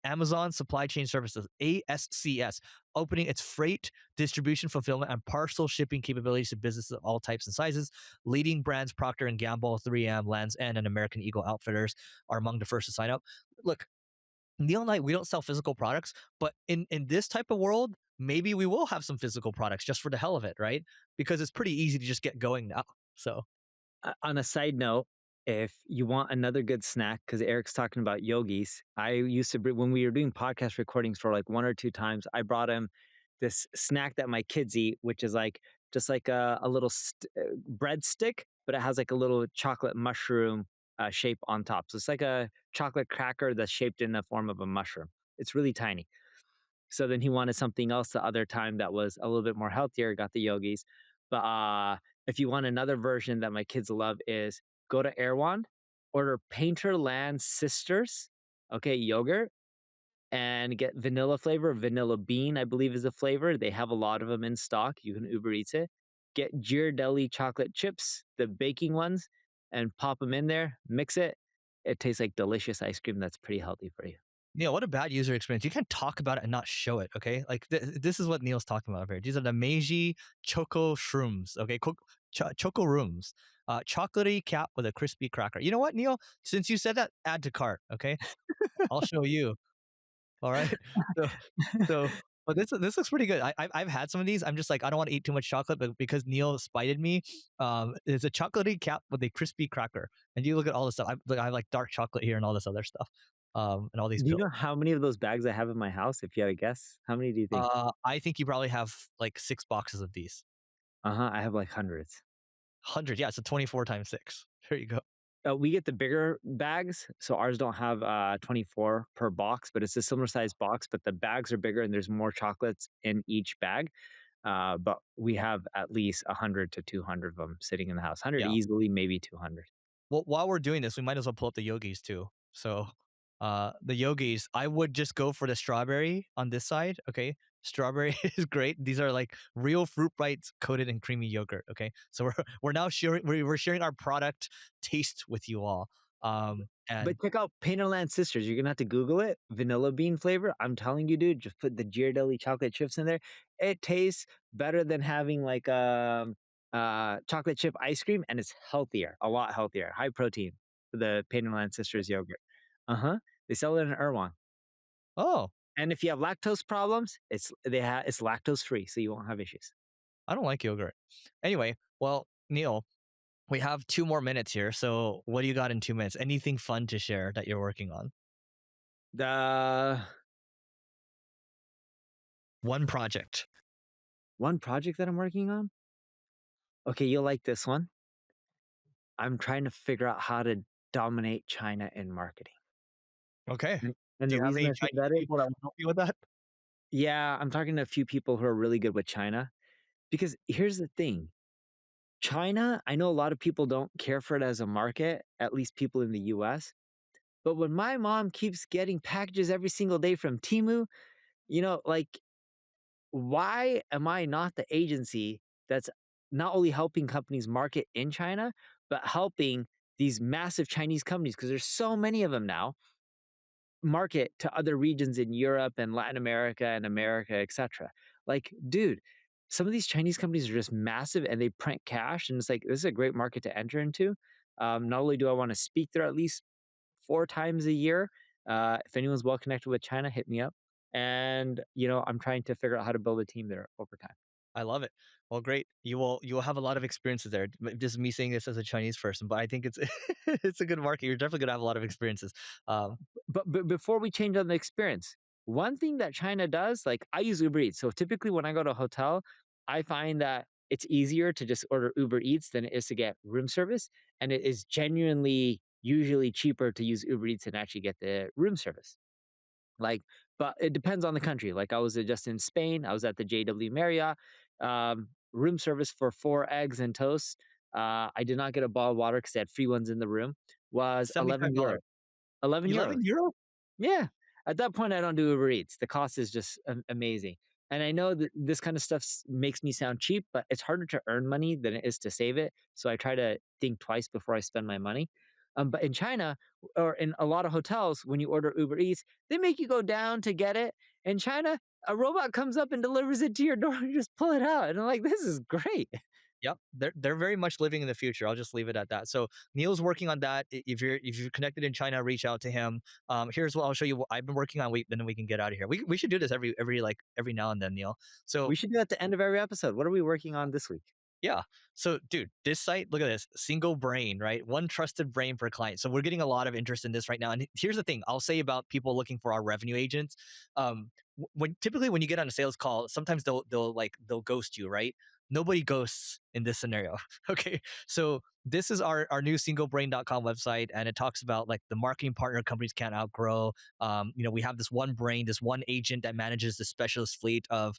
Amazon Supply Chain Services, ASCS, opening its freight, distribution, fulfillment, and parcel shipping capabilities to businesses of all types and sizes. Leading brands Procter & Gamble, 3M, Lands' End, and American Eagle Outfitters are among the first to sign up. Look, Neil and I, we don't sell physical products, but in this type of world, maybe we will have some physical products just for the hell of it, right? Because it's pretty easy to just get going now. So On a side note, if you want another good snack, because Eric's talking about yogis, I used to when we were doing podcast recordings for like 1 or 2 times, I brought him this snack that my kids eat, which is like just like a little bread stick, but it has like a little chocolate mushroom shape on top. So it's like a chocolate cracker that's shaped in the form of a mushroom. It's really tiny. So then he wanted something else the other time that was a little bit more healthier, got the yogis. But if you want another version that my kids love is go to Erewhon, order Painterland Sisters, okay, yogurt, and get vanilla flavor. Vanilla bean, I believe, is the flavor. They have a lot of them in stock. You can Uber Eats it. Get ghirardelli chocolate chips, the baking ones, and pop them in there, mix it. It tastes like delicious ice cream that's pretty healthy for you. Neil, what a bad user experience. You can't talk about it and not show it, okay? Like this is what Neil's talking about here. These are the Meiji Choco Shrooms, okay? Choco Rooms. Chocolatey cap with a crispy cracker. You know what, Neil? Since you said that, add to cart, okay? I'll show you. All right. So, so but this looks pretty good. I've had some of these. I'm just like, I don't want to eat too much chocolate, but because Neil spited me, it's a chocolatey cap with a crispy cracker. And you look at all this stuff. I have like dark chocolate here and all this other stuff. And all these Do you pills. know how many of those bags I have in my house? If you had a guess, how many do you think? I think you probably have like 6 boxes of these. I have like hundreds. 100, yeah, so 24 times 6. There you go. We get the bigger bags, so ours don't have 24 per box, but it's a similar size box, but the bags are bigger and there's more chocolates in each bag. But we have at least 100 to 200 of them sitting in the house. 100 Yeah. easily, maybe 200. Well, while we're doing this, we might as well pull up the yogis too. So the yogis, I would just go for the strawberry on this side, okay? Strawberry is great. These are like real fruit bites coated in creamy yogurt, okay? So we're now sharing we're sharing our product taste with you all. And But check out Painterland Sisters. You're gonna have to Google it. Vanilla bean flavor. I'm telling you, dude. Just put the Ghirardelli chocolate chips in there. It tastes better than having like chocolate chip ice cream, and it's healthier, a lot healthier, high protein. The Painterland Sisters yogurt. They sell it in Erewhon. oh, And if you have lactose problems, it's lactose free, so you won't have issues. I don't like yogurt. Anyway, well, Neil, we have 2 more minutes here. So what do you got in 2 minutes? Anything fun to share that you're working on? The One project. one project that I'm working on. Okay, you'll like this one. I'm trying to figure out how to dominate China in marketing. Okay. And Do the you have reason any I say Chinese that is, people that will help you with that? yeah, I'm talking to a few people who are really good with China. Because here's the thing. China, I know a lot of people don't care for it as a market, at least people in the US. But when my mom keeps getting packages every single day from Temu, like, why am I not the agency that's not only helping companies market in China, but helping these massive Chinese companies? Because there's so many of them now. market to other regions in Europe and Latin America and America, etc. Like, dude, some of these Chinese companies are just massive and they print cash, and it's like this is a great market to enter into. Not only do I want to speak there at least 4 times a year, if anyone's well connected with China, hit me up. And I'm trying to figure out how to build a team there over time. I love it. Well, great. You will have a lot of experiences there. Just me saying this as a Chinese person, but I think it's it's a good market. You're definitely gonna have a lot of experiences. Um, But before we change on the experience, one thing that China does, like I use Uber Eats. So typically when I go to a hotel, I find that it's easier to just order Uber Eats than it is to get room service. And it is genuinely usually cheaper to use Uber Eats and actually get the room service. Like, but it depends on the country. Like I was just in Spain, I was at the JW Marriott, room service for 4 eggs and toast. I did not get a bottle of water because they had free ones in the room. Was 11 $75. euro. 11 euros. 11 euro? Yeah. At that point, I don't do Uber Eats. The cost is just amazing. And I know that this kind of stuff makes me sound cheap, but it's harder to earn money than it is to save it. So I try to think twice before I spend my money. But in China or in a lot of hotels, when you order Uber Eats, they make you go down to get it. In China, a robot comes up and delivers it to your door and you just pull it out. And I'm like, this is great. Yep, they're very much living in the future. I'll just leave it at that. So Neil's working on that. If you're connected in China, reach out to him. Here's what I'll show you. What I've been working on. Then we can get out of here. We should do this every now and then, Neil. So We should do that at the end of every episode. What are we working on this week? yeah. So, dude, this site, look at this single brain, right? One trusted brain per client. So, we're getting a lot of interest in this right now. And here's the thing I'll say about people looking for our revenue agents. Typically when you get on a sales call, sometimes they'll ghost you, right? Nobody ghosts in this scenario. Okay. So, this is our new singlebrain.com website, and it talks about like the marketing partner companies can't outgrow. We have this one brain, this one agent that manages the specialist fleet of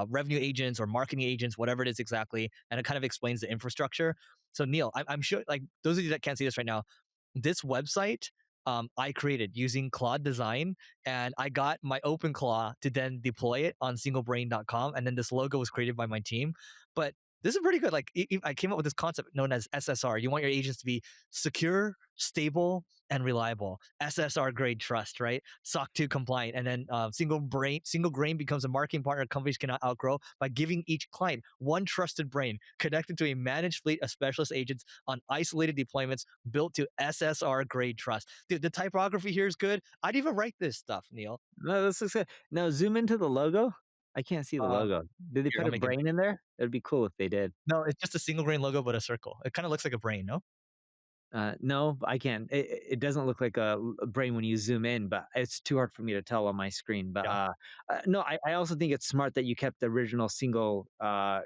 revenue agents or marketing agents, whatever it is exactly, and it kind of explains the infrastructure. So Neil, I'm sure like those of you that can't see this right now, this website I created using Claude Design, and I got my OpenClaw to then deploy it on singlebrain.com, and then this logo was created by my team. But this is pretty good. Like I came up with this concept known as SSR. You want your agents to be secure, stable, and reliable. SSR grade trust, right? SOC 2 compliant, and then single grain becomes a marketing partner companies cannot outgrow by giving each client one trusted brain connected to a managed fleet of specialist agents on isolated deployments built to SSR grade trust. Dude, the typography here is good. I'd even write this stuff, Neil. No, this looks good. Now zoom into the logo. I can't see the logo. Did they Here, put I'll a make it brain in there? It'd be cool if they did. No, it's just a single grain logo, but a circle. It kind of looks like a brain, no? No, I can't. It doesn't look like a brain when you zoom in, but it's too hard for me to tell on my screen. But Yeah. no, I also think it's smart that you kept the original single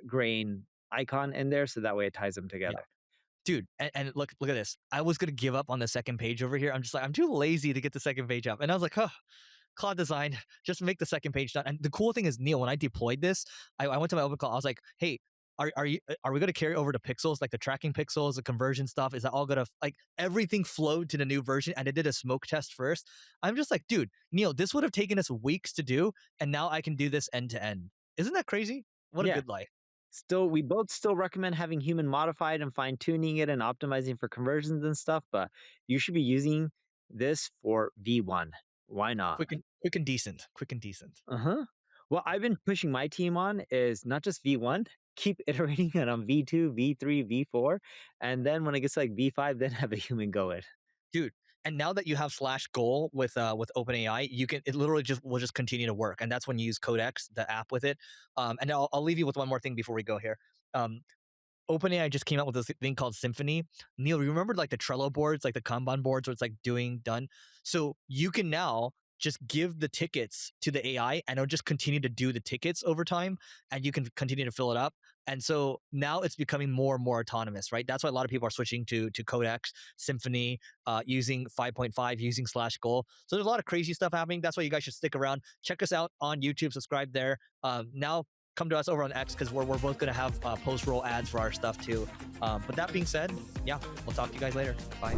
grain icon in there, so that way it ties them together. Dude, and look at this. I was gonna give up on the second page over here. I'm just like, I'm too lazy to get the second page up. And I was like, Claude Design, just make the second page done. And the cool thing is, Neil, when I deployed this, I went to my open call. I was like, hey, are we going to carry over to pixels, like the tracking pixels, the conversion stuff? Is that all going to like everything flowed to the new version? And it did a smoke test first. I'm just like, dude, Neil, this would have taken us weeks to do, and now I can do this end to end. Isn't that crazy? What a Yeah. good life. Still, we both still recommend having human modified and fine tuning it and optimizing for conversions and stuff, but you should be using this for V1. Why not? Quick and decent. Quick and decent. What I've been pushing my team on is not just V1, keep iterating it on V2, V3, V4, and then when it gets to like V5, then have a human go it. Dude, and now that you have /goal with OpenAI, it literally will just continue to work, and that's when you use Codex, the app with it. And I'll leave you with one more thing before we go here. OpenAI just came out with this thing called Symphony. Neil, you remember like the Trello boards, like the Kanban boards where it's like done? So you can now just give the tickets to the AI and it'll just continue to do the tickets over time, and you can continue to fill it up. And so now it's becoming more and more autonomous, right? That's why a lot of people are switching to Codex, Symphony, using 5.5, using /goal. So there's a lot of crazy stuff happening. That's why you guys should stick around. Check us out on YouTube, subscribe there. Now come to us over on X because we're both going to have post-roll ads for our stuff too. But that being said, yeah, we'll talk to you guys later. Bye.